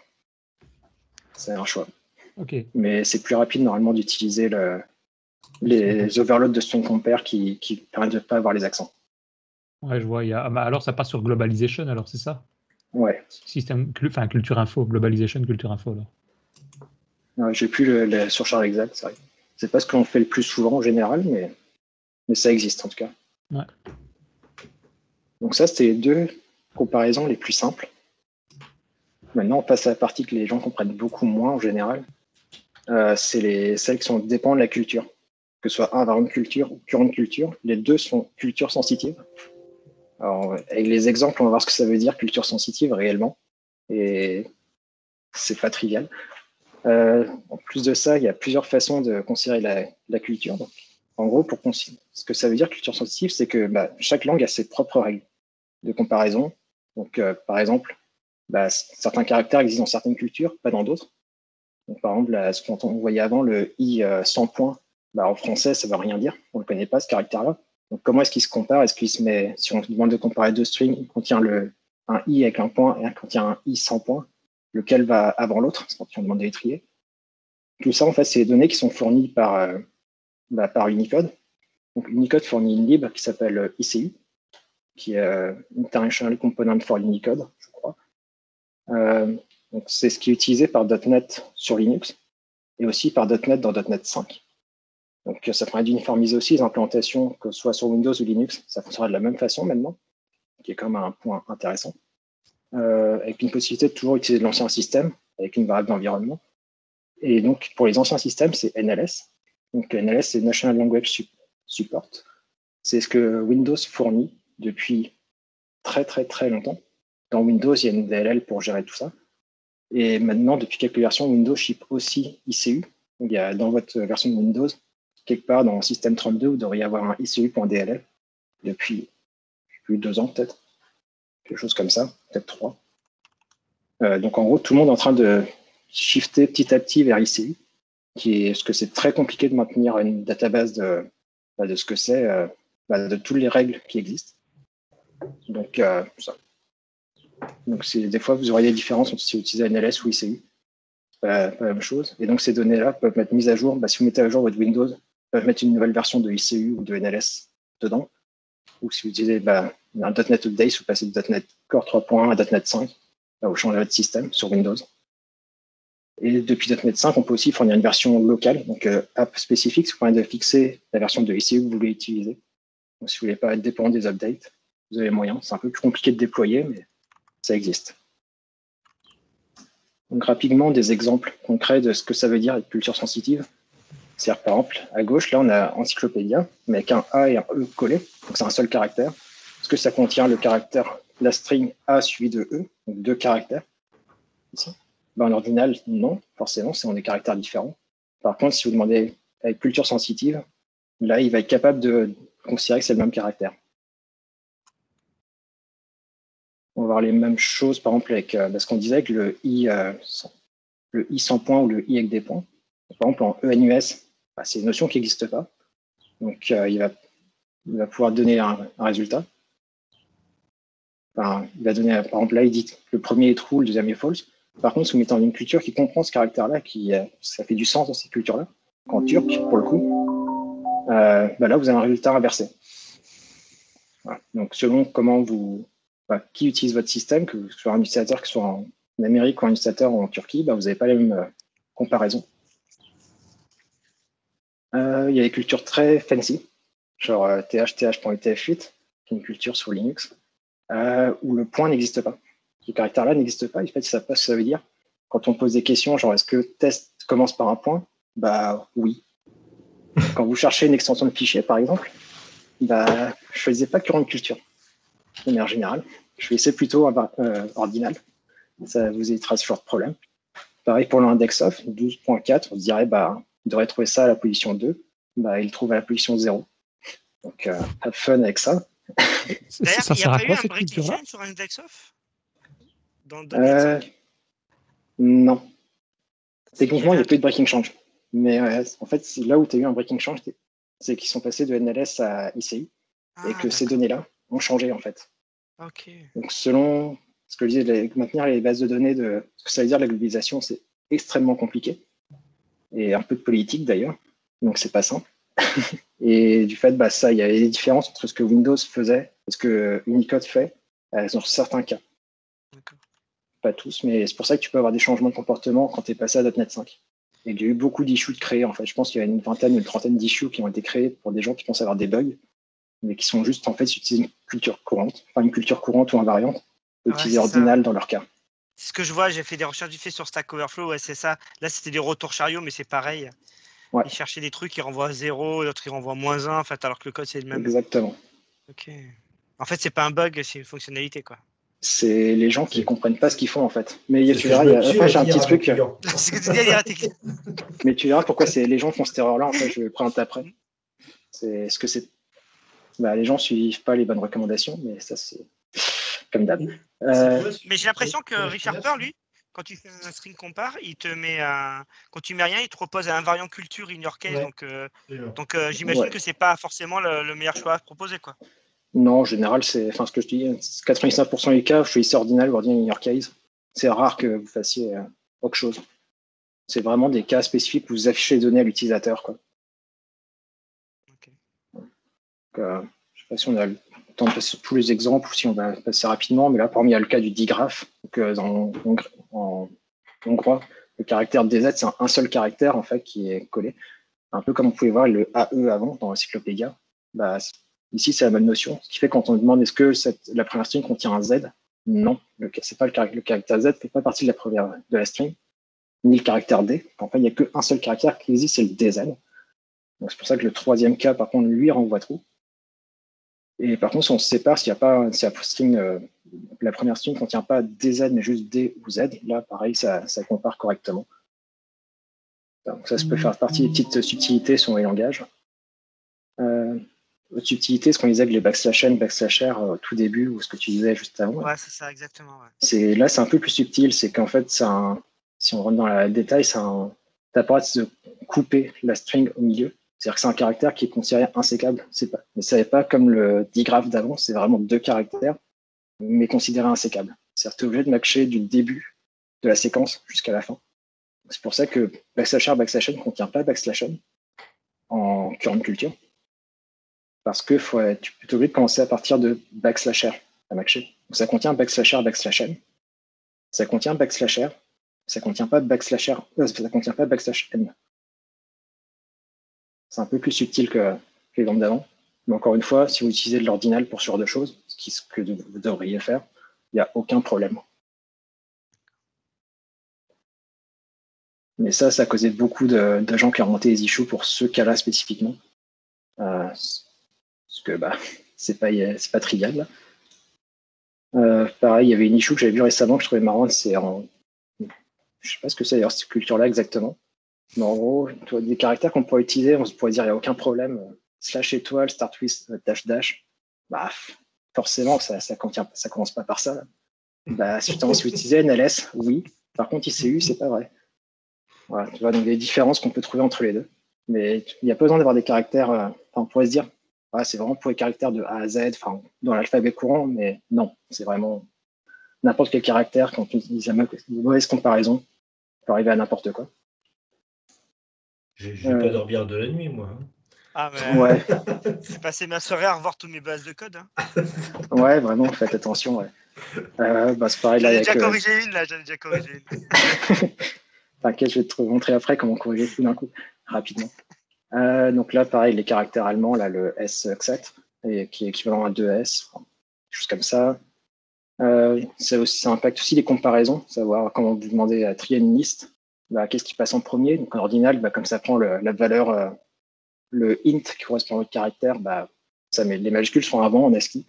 C'est un choix. Okay. Mais c'est plus rapide normalement d'utiliser les overloads de string compare qui permettent de ne pas avoir les accents. Ouais, je vois. Alors ça passe sur globalization, alors c'est ça? Ouais. Système, culture info, globalization, culture info alors. J'ai plus la surcharge exacte, c'est vrai. C'est pas ce qu'on fait le plus souvent en général, mais ça existe en tout cas. Ouais. Donc ça, c'était les deux comparaisons les plus simples. Maintenant, on passe à la partie que les gens comprennent beaucoup moins en général. C'est celles qui dépendent de la culture. Que ce soit environnement culture ou current culture, les deux sont culture sensitive. Alors, avec les exemples, on va voir ce que ça veut dire culture sensitive réellement. Et c'est pas trivial. En plus de ça, il y a plusieurs façons de considérer la culture. Donc, en gros, ce que ça veut dire culture sensitive, c'est que chaque langue a ses propres règles de comparaison. Donc, par exemple, certains caractères existent dans certaines cultures, pas dans d'autres. Donc, par exemple, ce qu'on voyait avant, le i 100 points, en français, ça ne veut rien dire. On ne le connaît pas, ce caractère-là. Donc, comment est-ce qu'il se compare? Est-ce qu'il se met, si on demande de comparer deux strings, il contient un i avec un point et contient un i 100 points, lequel va avant l'autre, c'est quand on demande de les trier. Tout ça, en fait, c'est des données qui sont fournies par Unicode. Donc, Unicode fournit une lib qui s'appelle ICU, qui est International Component for Unicode, je crois. Donc, c'est ce qui est utilisé par .NET sur Linux et aussi par .NET dans .NET 5. Donc, ça permet d'uniformiser aussi les implémentations, que ce soit sur Windows ou Linux. Ça fonctionnera de la même façon maintenant, qui est quand même un point intéressant. Avec une possibilité de toujours utiliser l'ancien système, avec une variable d'environnement. Et donc, pour les anciens systèmes, c'est NLS. Donc, NLS, c'est National Language Support. C'est ce que Windows fournit depuis très, très, très longtemps. Dans Windows, il y a une DLL pour gérer tout ça. Et maintenant, depuis quelques versions, Windows ship aussi ICU. Donc, il y a dans votre version de Windows, quelque part dans System 32, vous devriez avoir un ICU.dll depuis plus de 2 ans, peut-être. Quelque chose comme ça, peut-être 3. Donc, en gros, tout le monde est en train de shifter petit à petit vers ICU, parce que c'est très compliqué de maintenir une database de ce que c'est, de toutes les règles qui existent. Donc, ça. Donc, des fois, vous aurez des différences entre si vous utilisez NLS ou ICU. Pas la même chose. Et donc, ces données-là peuvent être mises à jour. Si vous mettez à jour votre Windows, vous pouvez mettre une nouvelle version de ICU ou de NLS dedans. Ou si vous utilisez un .NET Update, vous passez de .NET Core 3.1 à .NET 5, vous changez votre système sur Windows. Et depuis .NET 5, on peut aussi fournir une version locale, donc app spécifique, ça permet de fixer la version de ICU que vous voulez utiliser. Donc, si vous ne voulez pas être dépendant des updates, vous avez moyen. C'est un peu plus compliqué de déployer, mais ça existe. Donc, rapidement, des exemples concrets de ce que ça veut dire être culture sensitive. C'est-à-dire, par exemple, à gauche, là, on a encyclopédia, mais avec un A et un E collés, donc c'est un seul caractère. Est-ce que ça contient le caractère, la string A suivi de E, donc 2 caractères ici. En ordinal, non, forcément, c'est des caractères différents. Par contre, si vous demandez avec culture sensitive, là, il va être capable de considérer que c'est le même caractère. On va voir les mêmes choses, par exemple, avec ce qu'on disait avec le I 100 points ou le I avec des points. Par exemple, en ENUS, c'est une notion qui n'existe pas. Donc, il va pouvoir donner un résultat. Il va donner, par exemple, là, il dit que le premier est true, le deuxième est false. Par contre, si vous mettez en une culture qui comprend ce caractère-là, ça fait du sens dans cette culture-là, en turc, pour le coup, là, vous avez un résultat inversé. Voilà. Donc, selon comment qui utilise votre système, que ce soit un utilisateur qui soit en Amérique ou un utilisateur en Turquie, vous n'avez pas les mêmes comparaisons. Il y a des cultures très fancy, genre th.eth.8, qui est une culture sur Linux, où le point n'existe pas. Ce caractère-là n'existe pas. En fait, ils ne savent pas ce que ça veut dire. Quand on pose des questions, genre est-ce que test commence par un point? Oui. Quand vous cherchez une extension de fichier, par exemple, je ne choisissais pas current culture, de manière générale. Je choisissais plutôt ordinal. Ça vous évitera ce genre de problème. Pareil pour l'index of, 12.4, on se dirait, il devrait trouver ça à la position 2. Il le trouve à la position 0. Donc, have fun avec ça. D'ailleurs, il n'y a pas eu un breaking change sur index of dans .NET 5? Non. Techniquement, il n'y a pas eu de breaking change. Mais en fait, là où tu as eu un breaking change, c'est qu'ils sont passés de NLS à ICU et que ces données-là ont changé, en fait. Okay. Donc, selon ce que je disais, maintenir les bases de données, ce que ça veut dire la globalisation, c'est extrêmement compliqué. Et un peu de politique, d'ailleurs. Donc, c'est pas simple. Et du fait, il y a des différences entre ce que Windows faisait et ce que Unicode fait dans certains cas. Pas tous, mais c'est pour ça que tu peux avoir des changements de comportement quand tu es passé à .NET 5. Et il y a eu beaucoup d'issues de créés, en fait. Je pense qu'il y a une vingtaine ou une trentaine d'issues qui ont été créées pour des gens qui pensent avoir des bugs, mais qui sont juste, en fait, utiliser une culture courante, enfin une culture courante ou invariante, utiliser ordinal dans leur cas. C'est ce que je vois, j'ai fait des recherches du fait sur Stack Overflow, c'est ça. Là, c'était des retours chariot, mais c'est pareil. Ouais. Ils cherchaient des trucs qui renvoient à 0, d'autres ils renvoient -1, en fait, alors que le code, c'est le même. Exactement. Ok. En fait, c'est pas un bug, c'est une fonctionnalité, quoi. C'est les gens qui ne comprennent pas ce qu'ils font, en fait. Mais tu verras, j'ai un petit truc. C'est ce que tu dis à dire à tes clients. Mais tu verras pourquoi les gens font cette erreur-là, en fait, je vais le présenter après. C'est ce que c'est. Les gens ne suivent pas les bonnes recommandations, mais ça, c'est. comme d'hab. Mais j'ai l'impression que Richard Perl, lui, quand tu fais un string compare, il te met quand tu mets rien, il te propose un invariant culture in your case. Donc j'imagine que c'est pas forcément le meilleur choix à proposer, quoi. Non, en général, ce que je dis, 99% des cas, vous choisissez ordinal ou ordinal in your case. C'est rare que vous fassiez autre chose. C'est vraiment des cas spécifiques où vous affichez les données à l'utilisateur, quoi. Okay. Donc, je ne sais pas si on a le temps de passer sur tous les exemples ou si on va passer rapidement, mais là, parmi il y a le cas du digraph. Donc, en hongrois, le caractère DZ, c'est un seul caractère en fait qui est collé. Un peu comme on pouvait voir le AE avant dans l'encyclopédia. Bah, ici, c'est la même notion. Ce qui fait quand on demande est-ce que la première string contient un Z, non, c'est pas le caractère Z ne fait pas partie de la string, ni le caractère D. En fait, il n'y a qu'un seul caractère qui existe, c'est le DZ. Donc c'est pour ça que le troisième cas, par contre, lui renvoie true. Et par contre, si on se sépare, si la première string ne contient pas DZ, mais juste D ou Z, là, pareil, ça compare correctement. Donc ça peut faire partie des petites subtilités selon les langages. Autre subtilité, ce qu'on disait avec les /n, /r au tout début, ou ce que tu disais juste avant. Ouais, c'est ça, exactement. Ouais. Là, c'est un peu plus subtil. C'est qu'en fait, si on rentre dans le détail, ça permet de couper la string au milieu. C'est-à-dire que c'est un caractère qui est considéré insécable. Mais ça n'est pas comme le digraph d'avant, c'est vraiment deux caractères, mais considérés insécables. C'est-à-dire que tu es obligé de matcher du début de la séquence jusqu'à la fin. C'est pour ça que /r, /n ne contient pas /n en current culture. Parce que tu es obligé de commencer à partir de /r à matcher. Donc ça contient /r, /n. Ça contient /r. Ça contient pas /n. C'est un peu plus subtil que les nombres d'avant. Mais encore une fois, si vous utilisez de l'ordinal pour ce genre de choses, ce que vous devriez faire, il n'y a aucun problème. Mais ça a causé beaucoup de gens qui ont remonté les issues pour ce cas-là spécifiquement. Parce que c'est pas trivial. Pareil, il y avait une issue que j'avais vue récemment que je trouvais marrante, je sais pas ce que c'est d'ailleurs cette culture-là exactement. Mais en gros, des caractères qu'on pourrait utiliser, on se pourrait dire il n'y a aucun problème. /étoile, start with --. Forcément, ça commence pas par ça. Si vous utilisez NLS, oui. Par contre, ICU, c'est pas vrai. Voilà, tu vois, donc il y a des différences qu'on peut trouver entre les deux. Mais il n'y a pas besoin d'avoir des caractères. On pourrait se dire, c'est vraiment pour les caractères de A à Z, dans l'alphabet courant, mais non, c'est vraiment n'importe quel caractère. Quand on utilise une mauvaise comparaison, on peut arriver à n'importe quoi. Je vais pas dormir de la nuit, moi. Ah, mais ouais. C'est passé ma soirée à revoir tous mes bases de code. Hein. Ouais, vraiment, faites attention. Ouais. C'est pareil. J'en ai déjà corrigé une. T'inquiète, je vais te montrer après comment corriger tout d'un coup, rapidement. Donc là, pareil, les caractères allemands, là, le S7, qui est équivalent à 2S, juste comme ça. Ça impacte aussi les comparaisons, savoir comment vous demandez à trier une liste. Qu'est-ce qui passe en premier? Donc en ordinal, comme ça prend la valeur, le int qui correspond à votre caractère, les majuscules sont avant en ASCII,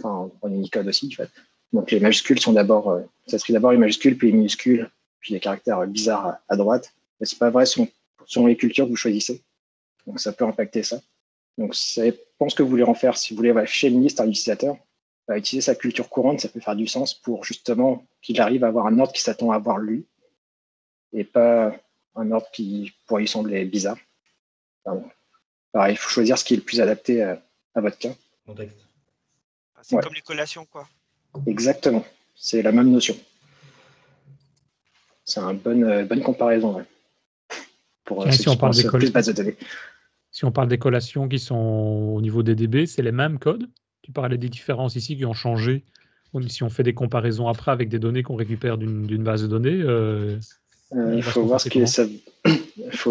en Unicode aussi, en fait. Donc les majuscules sont d'abord, ça trie d'abord les majuscules, puis les minuscules, puis les caractères bizarres à droite. Mais c'est pas vrai selon les cultures que vous choisissez. Donc ça peut impacter ça. Donc ça dépend ce que vous voulez en faire. Si vous voulez afficher une liste à l'utilisateur, utiliser sa culture courante, ça peut faire du sens pour justement qu'il arrive à avoir un ordre qui s'attend à avoir lui, et pas un ordre qui pourrait lui sembler bizarre. Pareil, il faut choisir ce qui est le plus adapté à votre cas. Contexte. C'est comme les collations, quoi. Exactement, c'est la même notion. C'est une bonne comparaison. Ouais. Pour si on parle des bases de données. Si on parle des collations qui sont au niveau des DB, c'est les mêmes codes. Tu parlais des différences ici qui ont changé. Si on fait des comparaisons après avec des données qu'on récupère d'une base de données, il faut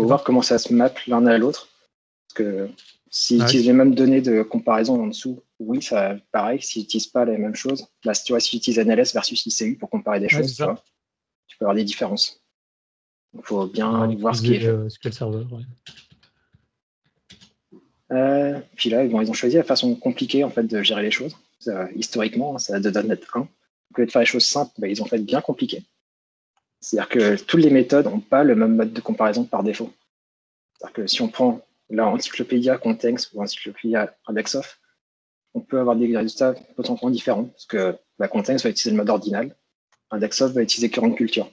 voir comment ça se map l'un à l'autre. Parce que s'ils utilisent les mêmes données de comparaison en dessous, oui, ça pareil. S'ils n'utilisent pas les mêmes choses, si tu vois, s'ils utilisent NLS versus ICU pour comparer des choses, tu peux avoir des différences. Il faut bien voir ce qui est fait. Ce qu'est le serveur. Puis là, ils ont choisi la façon compliquée en fait de gérer les choses. Historiquement, ça date de .NET 1. Au lieu de faire les choses simples, ils ont fait bien compliqué. C'est-à-dire que toutes les méthodes n'ont pas le même mode de comparaison par défaut. C'est-à-dire que si on prend là Encyclopédia Context ou Encyclopédia Indexof, on peut avoir des résultats potentiellement différents, parce que Contains va utiliser le mode ordinal, IndexOf va utiliser current culture.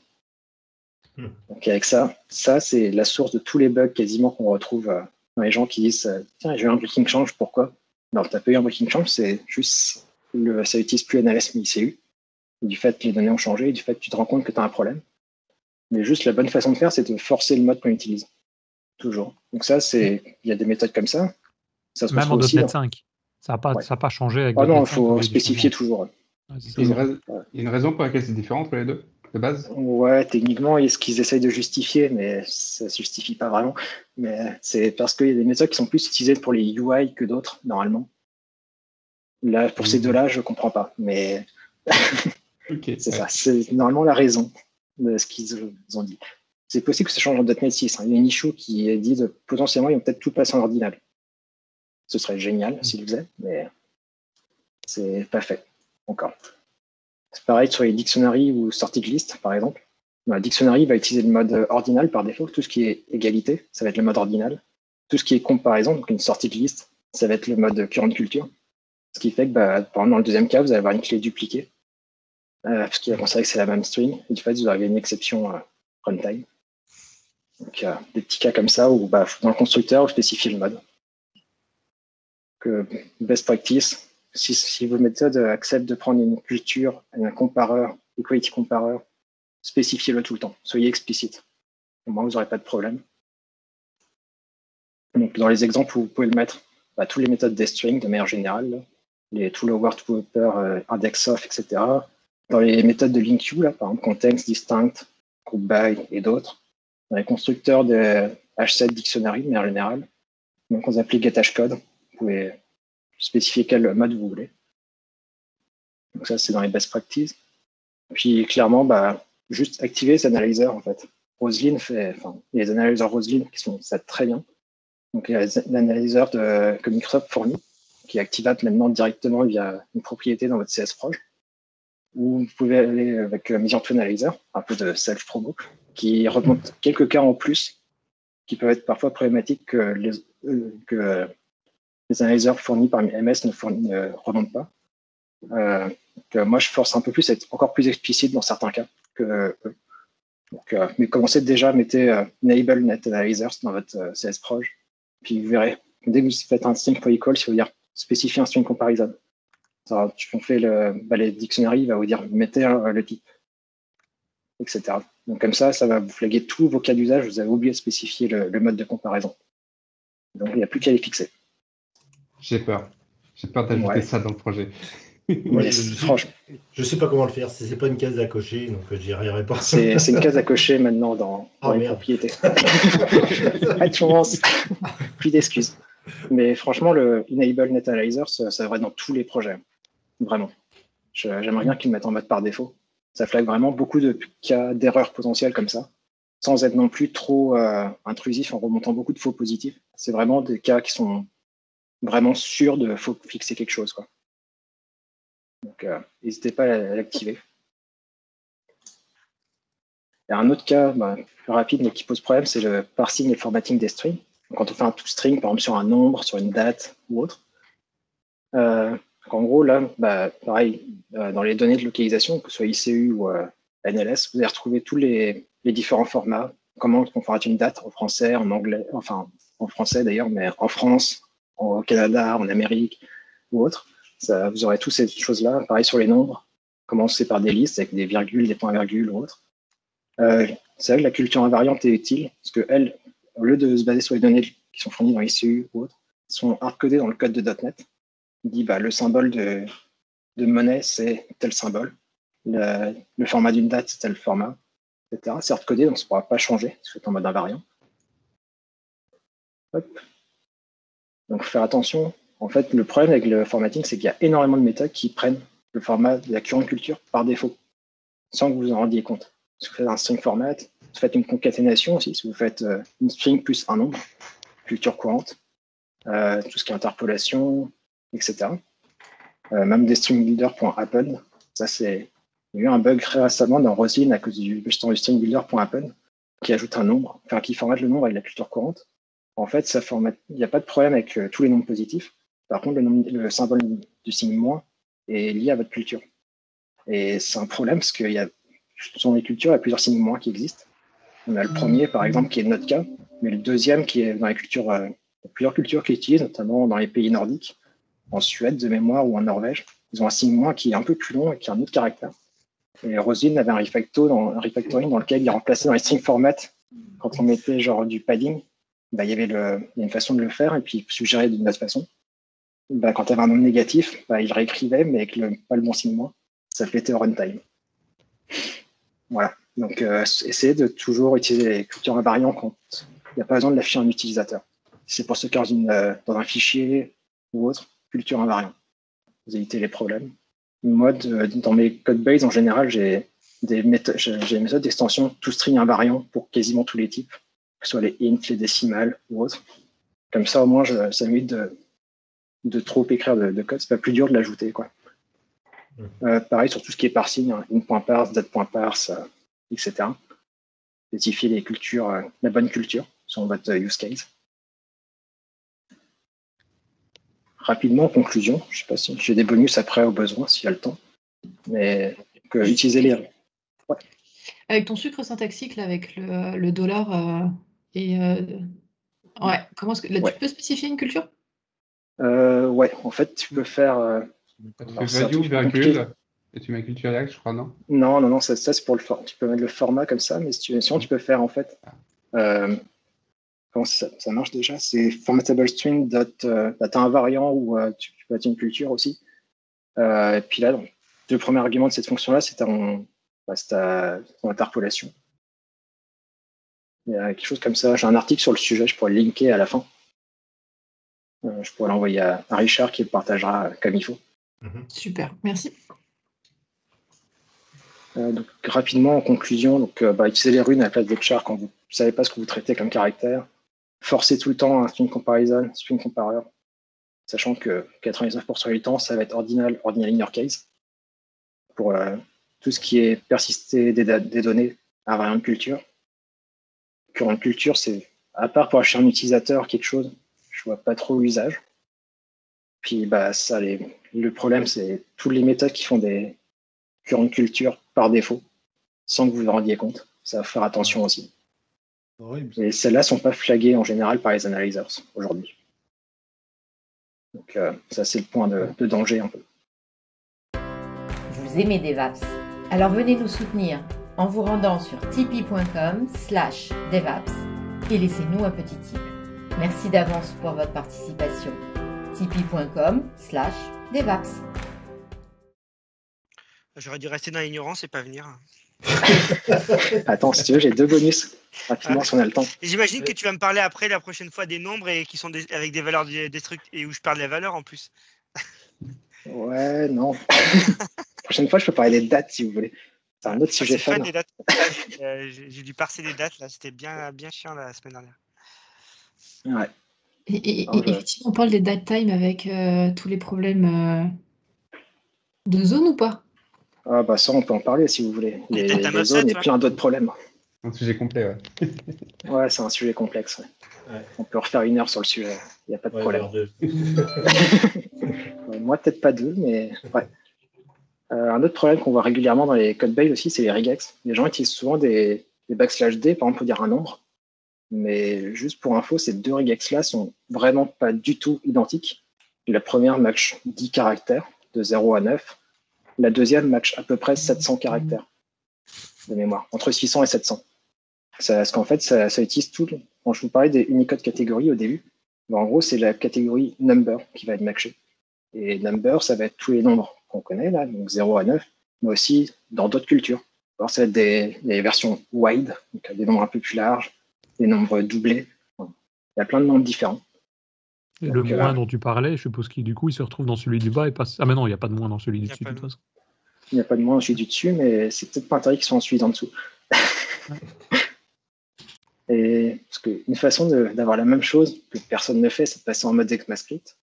Donc avec ça c'est la source de tous les bugs quasiment qu'on retrouve dans les gens qui disent tiens, j'ai eu un breaking change, pourquoi? Non, tu n'as pas eu un breaking change, c'est juste ça n'utilise plus NLS mais ICU. Du fait que les données ont changé, du fait que tu te rends compte que tu as un problème. Mais juste la bonne façon de faire, c'est de forcer le mode qu'on utilise. Toujours. Donc ça, il y a des méthodes comme ça. Ça se Même en aussi, .NET 5. Ça n'a pas changé avec non, .NET 5. Il faut spécifier toujours. Il y a une raison pour laquelle c'est différent entre les deux, de base? Ouais, techniquement, ce qu'ils essayent de justifier, mais ça ne se justifie pas vraiment. Mais c'est parce qu'il y a des méthodes qui sont plus utilisées pour les UI que d'autres, normalement. Là, pour ces deux-là, je ne comprends pas. Mais c'est ça. C'est normalement la raison de ce qu'ils ont dit. C'est possible que ça change en .NET 6. Il y a une issue qui dit potentiellement, ils vont peut-être tout passer en ordinal. Ce serait génial s'ils le faisaient, mais c'est pas fait encore. C'est pareil sur les dictionaries ou sorties de liste, par exemple. Dictionary va utiliser le mode ordinal par défaut. Tout ce qui est égalité, ça va être le mode ordinal. Tout ce qui est comparaison, donc une sortie de liste, ça va être le mode current culture. Ce qui fait que, par exemple, dans le deuxième cas, vous allez avoir une clé dupliquée, parce qu'il va considérer que c'est la même string, et du fait, vous avez une exception runtime. Donc, des petits cas comme ça où, dans le constructeur, vous spécifiez le mode. Best practice, si vos méthodes acceptent de prendre une culture, un compareur, equality compareur, spécifiez-le tout le temps, soyez explicite. Au moins, vous n'aurez pas de problème. Donc, dans les exemples où vous pouvez le mettre, tous les méthodes des-string de manière générale, les toLower, toUpper, IndexOf, etc. Dans les méthodes de LINQ, par exemple, contains, distinct, groupby et d'autres. Dans les constructeurs de H7 dictionary de manière générale. Donc, on appelle getHashcode. Vous pouvez spécifier quel mode vous voulez. Donc ça, c'est dans les best practices. Puis clairement, juste activer ces analyseurs, en fait. Roslyn les analyseurs Roslyn qui sont ça très bien. Donc il y a l'analyseur que Microsoft fournit, qui est activable maintenant directement via une propriété dans votre CS Proj. Ou vous pouvez aller avec Mission to Analyzer, un peu de self-promo, qui remonte quelques cas en plus, qui peuvent être parfois problématiques que les analyseurs fournis par MS ne remontent pas. Moi, je force un peu plus à être encore plus explicite dans certains cas que eux. Mais commencez déjà, mettez Enable Net Analyzers dans votre CS Proj, puis vous verrez, dès que vous faites un string polycall, ça veut dire spécifier un string comparison. Alors, on fait les dictionnaries, il va vous dire mettez le type, etc. Donc comme ça va vous flaguer tous vos cas d'usage, vous avez oublié de spécifier le mode de comparaison. Donc il n'y a plus qu'à les fixer. J'ai peur d'ajouter ça dans le projet. Ouais, je sais pas comment le faire, c'est pas une case à cocher, donc j'y arriverai pas. C'est une case à cocher maintenant dans les propriétés. Pas de chance, plus d'excuses. Mais franchement, le Enable Net Analyzer, ça devrait être dans tous les projets. Vraiment. J'aimerais bien qu'ils le mettent en mode par défaut. Ça flague vraiment beaucoup de cas d'erreurs potentielles comme ça, sans être non plus trop intrusif en remontant beaucoup de faux positifs. C'est vraiment des cas qui sont vraiment sûrs de faut fixer quelque chose, quoi. Donc, n'hésitez pas à l'activer. Il y a un autre cas plus rapide, mais qui pose problème, c'est le parsing et le formatting des strings. Donc, quand on fait un toString, par exemple sur un nombre, sur une date ou autre, en gros, là, pareil, dans les données de localisation, que ce soit ICU ou NLS, vous allez retrouver tous les différents formats. Comment on formate une date en français, en anglais, enfin en français d'ailleurs, mais en France, au Canada, en Amérique ou autre. Vous aurez toutes ces choses-là. Pareil sur les nombres, commencer par des listes avec des virgules, des points-virgules ou autre. C'est vrai que la culture invariante est utile, parce qu'elle, au lieu de se baser sur les données qui sont fournies dans ICU ou autre, sont hard-codées dans le code de .NET. Il dit le symbole de monnaie, c'est tel symbole. Le format d'une date, c'est tel format, etc. C'est hard-codé, donc ça ne pourra pas changer, c'est en mode invariant. Hop. Donc, il faut faire attention. En fait, le problème avec le formatting, c'est qu'il y a énormément de méthodes qui prennent le format de la current culture par défaut, sans que vous en rendiez compte. Si vous faites un string format, vous faites une concaténation aussi, si vous faites une string plus un nombre, culture courante, tout ce qui est interpolation, etc. Même des stringbuilder.happen. Ça, il y a eu un bug très récemment dans Roslyn à cause du stringbuilder.happen qui ajoute un nombre, qui formate le nombre avec la culture courante. En fait, il n'y a pas de problème avec tous les nombres positifs. Par contre, le symbole du signe moins est lié à votre culture. Et c'est un problème parce qu'il y a, selon les cultures, il y a plusieurs signes moins qui existent. On a le premier, par exemple, qui est notre cas, mais le deuxième qui est dans les cultures, il y a plusieurs cultures qui l'utilisent, notamment dans les pays nordiques, en Suède de mémoire ou en Norvège. Ils ont un signe moins qui est un peu plus long et qui a un autre caractère. Et Roslyn avait un refactoring dans lequel il remplaçait dans les string formats, quand on mettait genre du padding, il y avait une façon de le faire et puis il suggérait d'une autre façon. Quand tu avais un nombre négatif, il réécrivait, mais avec pas le bon signe moins, ça pétait au runtime. Voilà. Donc, essayez de toujours utiliser les cultures invariants quand il n'y a pas besoin de l'afficher en utilisateur. C'est pour ce cas dans un fichier ou autre, culture invariant. Vous évitez les problèmes. Moi, dans mes codebases, en général, j'ai des méthodes d'extension toString invariant pour quasiment tous les types, que ce soit les int, les décimales ou autres. Comme ça, au moins, ça m'évite de trop écrire de code. C'est pas plus dur de l'ajouter, quoi. Pareil sur tout ce qui est parsing, hein, int.parse, date.parse, etc. Spécifier les cultures, la bonne culture sur votre use case. Rapidement, en conclusion, je ne sais pas si j'ai des bonus après au besoin, s'il y a le temps, mais utiliser les... Ouais. Avec ton sucre syntaxique, là, avec le dollar ouais, comment est-ce que là, tu peux spécifier une culture? Ouais, en fait, tu peux faire... tu fais value, virgule, et tu mets culture direct, je crois, non? Non, ça c'est pour le format. Tu peux mettre le format comme ça, mais sinon tu peux faire, en fait... comment ça marche déjà? C'est formatable string t'as un variant où tu peux mettre une culture aussi. Et puis là, donc, le premier argument de cette fonction-là, c'est ton interpolation. Il y a quelque chose comme ça. J'ai un article sur le sujet, je pourrais le linker à la fin. Je pourrais l'envoyer à Richard qui le partagera comme il faut. Super, merci. Donc, rapidement, en conclusion, utilisez les runes à la place des chars quand vous ne savez pas ce que vous traitez comme caractère. Forcez tout le temps un string comparison, string comparer, sachant que 99% du temps, ça va être ordinal inner case. Pour tout ce qui est persister des données à variant de culture. Current culture, c'est, à part pour acheter un utilisateur quelque chose, je vois pas trop l'usage. Puis le problème, c'est toutes les méthodes qui font des current culture par défaut, sans que vous vous rendiez compte. Ça va faire attention aussi. Et celles-là ne sont pas flaguées en général par les analyzers aujourd'hui. Donc ça, c'est le point de danger un peu. Vous aimez DevApps? Alors venez nous soutenir en vous rendant sur tipeee.com/devaps et laissez-nous un petit tip. Merci d'avance pour votre participation. tipeee.com/devaps. J'aurais dû rester dans l'ignorance et pas venir. Attends, si tu veux, j'ai 2 bonus rapidement si on a le temps. J'imagine que tu vas me parler après la prochaine fois des nombres et qui sont avec des valeurs destructives et où je parle des valeurs en plus. Ouais, non. La prochaine fois, je peux parler des dates si vous voulez. C'est un autre sujet fun. Des dates. J'ai dû parser des dates là, c'était bien chiant la semaine dernière. Ouais. Et effectivement, on parle des date time avec tous les problèmes de zone ou pas? Ah bah ça, on peut en parler si vous voulez. Les zones et plein d'autres problèmes. Un sujet complet, ouais. Ouais, c'est un sujet complexe. Ouais. On peut refaire 1 heure sur le sujet. Il n'y a pas de problème. Moi, peut-être pas 2, mais ouais. Un autre problème qu'on voit régulièrement dans les codebases aussi, c'est les regex. Les gens utilisent souvent des \d, par exemple, pour dire un nombre. Mais juste pour info, ces 2 regex-là sont vraiment pas du tout identiques. La première match 10 caractères, de 0 à 9. La deuxième match à peu près 700 caractères de mémoire, entre 600 et 700. Parce qu'en fait, ça utilise tout. Quand je vous parlais des Unicode catégories au début, en gros, c'est la catégorie number qui va être matchée. Et number, ça va être tous les nombres qu'on connaît, là, donc 0 à 9, mais aussi dans d'autres cultures. Alors, ça va être des versions wide, donc des nombres un peu plus larges, des nombres doublés. Il y a plein de nombres différents. Et donc, le moins dont tu parlais, je suppose qu'il se retrouve dans celui du bas et passe. Ah, mais non, il n'y a pas de moins dans celui du dessus, de toute façon. Il n'y a pas de moins dans celui du dessus, mais c'est peut-être pas intérêt qu'ils soient en celui d'en dessous. Et parce qu'une façon d'avoir la même chose que personne ne fait, c'est de passer en mode ECMAScript.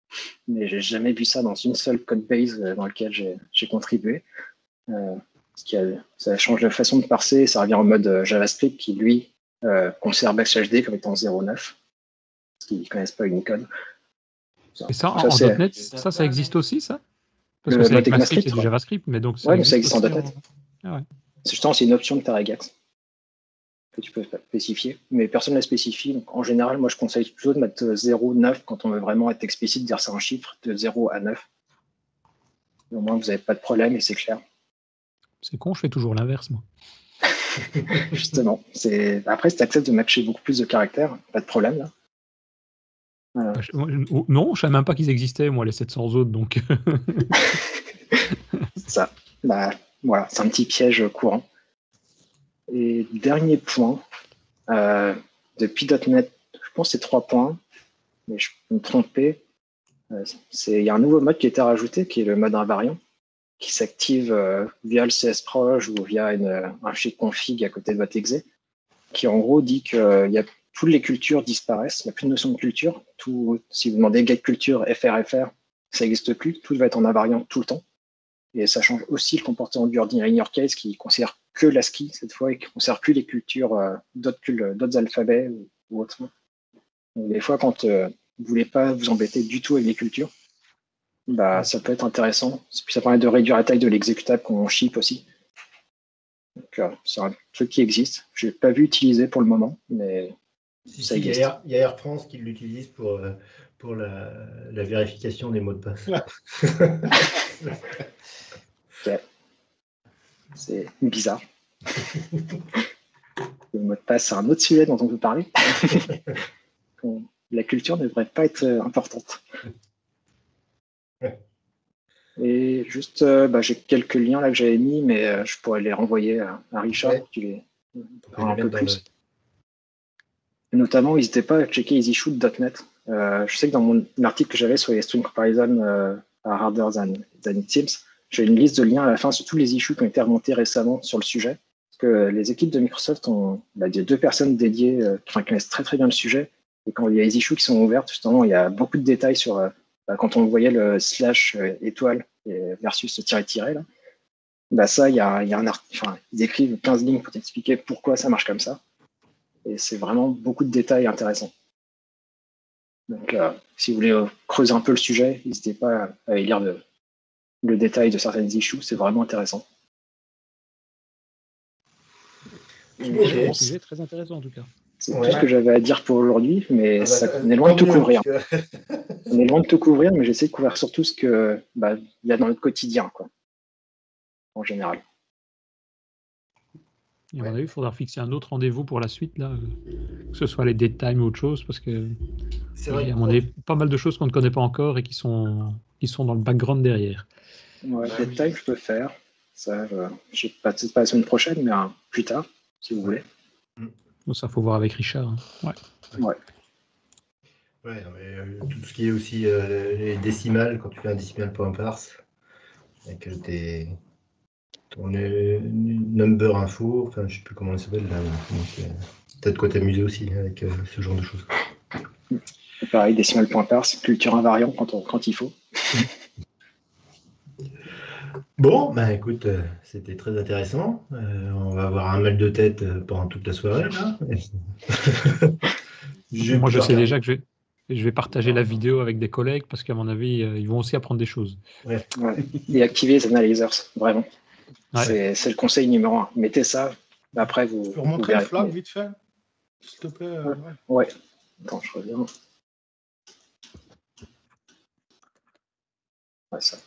Mais j'ai jamais vu ça dans une seule codebase dans laquelle j'ai contribué. Ça change de façon de parser, ça revient en mode JavaScript qui, lui, considère \d comme étant 0.9, parce qu'ils ne connaissent pas Unicode. Et ça, Ça, en c'est- .NET, ça existe aussi, ça? Parce Le que c'est avec mode ECMAScript, ECMAScript, c'est du ouais. JavaScript, mais donc Ouais, mais ça existe en aussi .NET. Ah ouais. Justement, c'est une option de ta regex que tu peux spécifier, mais personne ne la spécifie. Donc, en général, moi, je conseille plutôt de mettre 0, 9 quand on veut vraiment être explicite, dire c'est un chiffre de 0 à 9. Et au moins, vous n'avez pas de problème et c'est clair. C'est con, je fais toujours l'inverse, moi. Justement. Après, si tu acceptes de matcher beaucoup plus de caractères, pas de problème là. Bah, non, je savais même pas qu'ils existaient, moi, les 700 autres, donc... C'est ça. Bah, voilà, c'est un petit piège courant. Et dernier point, depuis .NET, je pense que c'est 3 points, mais je peux me tromper. Il y a un nouveau mode qui a été rajouté, qui est le mode invariant, qui s'active via le CSproj ou via un fichier config à côté de votre exe, qui en gros dit que toutes les cultures disparaissent, il n'y a plus de notion de culture. Si vous demandez get culture FRFR, ça n'existe plus, tout va être en invariant tout le temps. Et ça change aussi le comportement du ordinary in your case qui considère que l'ASCII cette fois et qui ne considère plus les cultures d'autres alphabets ou autres. Donc, des fois, quand vous ne voulez pas vous embêter du tout avec les cultures, bah, ça peut être intéressant. Puis ça permet de réduire la taille de l'exécutable qu'on ship aussi. Donc, c'est un truc qui existe. Je n'ai pas vu utiliser pour le moment, mais ça il y existe. a Air France qui l'utilise pour la vérification des mots de passe. Okay. C'est bizarre. Le mot de passe, c'est un autre sujet dont on peut parler. La culture ne devrait pas être importante. Et juste, j'ai quelques liens là que j'avais mis, mais je pourrais les renvoyer à Richard pour qu'il les parle un peu plus. Notamment, n'hésitez pas à checker EasyShoot.net. Je sais que dans mon article que j'avais sur les string comparison are harder than it seems, j'ai une liste de liens à la fin sur tous les issues qui ont été remontés récemment sur le sujet. Parce que les équipes de Microsoft ont 2 personnes dédiées qui connaissent très très bien le sujet. Et quand il y a les issues qui sont ouvertes, justement, il y a beaucoup de détails sur quand on voyait le / étoile versus le tiré là. Ça, il y a un article, ils écrivent 15 lignes pour t'expliquer pourquoi ça marche comme ça. Et c'est vraiment beaucoup de détails intéressants. Donc, si vous voulez creuser un peu le sujet, n'hésitez pas à lire le détail de certaines issues, c'est vraiment intéressant. C'est un sujet très intéressant en tout cas. C'est tout ce que j'avais à dire pour aujourd'hui, mais on est loin de tout couvrir. On est loin de tout couvrir, mais j'essaie de couvrir surtout ce qu'il y a dans notre quotidien, quoi, en général. Et à mon avis, il faudra fixer un autre rendez-vous pour la suite, là, que ce soit les daytime ou autre chose, parce que il y a à mon avis pas mal de choses qu'on ne connaît pas encore et qui sont dans le background derrière. Ouais, daytime, je peux faire. Ça, je sais pas, peut-être pas la semaine prochaine, mais plus tard, si vous voulez. Donc ça, faut voir avec Richard. Hein. Ouais. Ouais, non, mais tout ce qui est aussi les décimales, quand tu fais un décimal point parse, avec ton number info, enfin je sais plus comment ça s'appelle là, peut-être quoi t'amuser aussi avec ce genre de choses. Pareil, décimal point parse, culture invariant quand il faut. Bon, bah écoute, c'était très intéressant. On va avoir un mal de tête pendant toute la soirée là. Moi je sais déjà que je vais partager la vidéo avec des collègues parce qu'à mon avis, ils vont aussi apprendre des choses. Ouais. Et activer les analyzers, vraiment. Ouais. C'est le conseil numéro 1. Mettez ça, après vous. Tu peux remontrer le flag vite fait, s'il te plaît. Ouais. Attends, je reviens. Ouais, ça.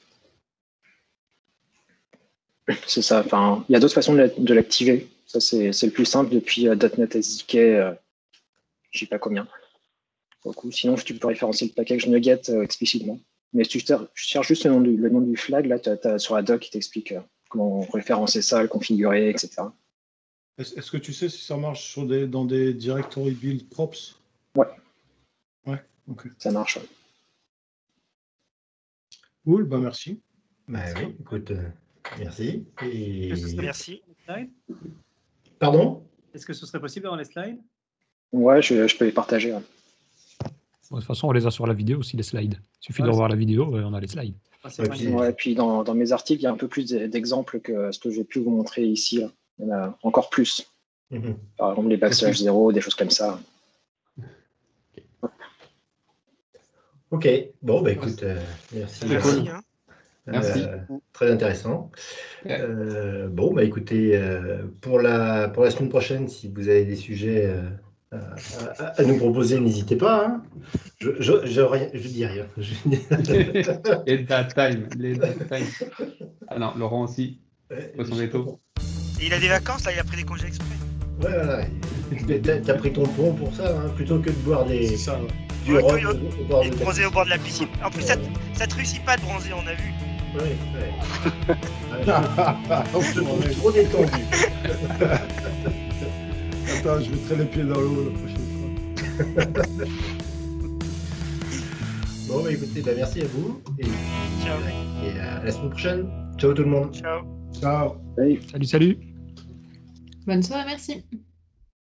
C'est ça. Enfin, il y a d'autres façons de l'activer. Ça, c'est le plus simple depuis .NET SDK, je sais pas combien. Sinon, tu peux référencer le package NuGet explicitement. Mais si tu cherches juste le nom du flag, là, tu as sur la doc qui t'explique comment référencer ça, le configurer, etc. Est-ce que tu sais si ça marche dans des directory build props? Ouais. Ouais, ok. Ça marche. Cool, bah merci. Bah oui, écoute, merci. Et... Merci. Pardon? Est-ce que ce serait possible d'avoir les slides? Ouais, je peux les partager. Ouais. De toute façon, on les a sur la vidéo aussi, les slides. Il suffit de revoir la vidéo et on a les slides. Puis dans mes articles, il y a un peu plus d'exemples que ce que j'ai pu vous montrer ici. Là. Il y en a encore plus. Par exemple, les /0, des choses comme ça. Ok, bon, bah écoute, merci. Merci. Hein. Merci. Très intéressant. Bon, bah écoutez, pour la semaine prochaine, si vous avez des sujets à nous proposer, n'hésitez pas. Hein. Je dis rien. Les data time. Ah non, Laurent aussi. Pour son veto. Et il a des vacances, là, il a pris des congés exprès. Ouais, voilà. T'as pris ton pont pour ça, hein, plutôt que de boire du rhum au bord de bronzer au bord de la piscine. En plus, ça te réussit pas de bronzer, on a vu. Ouais. Je te trouve trop détendu. Attends, je mettrai les pieds dans l'eau la prochaine fois. Bon, bah écoutez, merci à vous. Ciao. Et à la semaine prochaine. Ciao tout le monde. Ciao. Ciao. Salut. Bonne soirée, merci.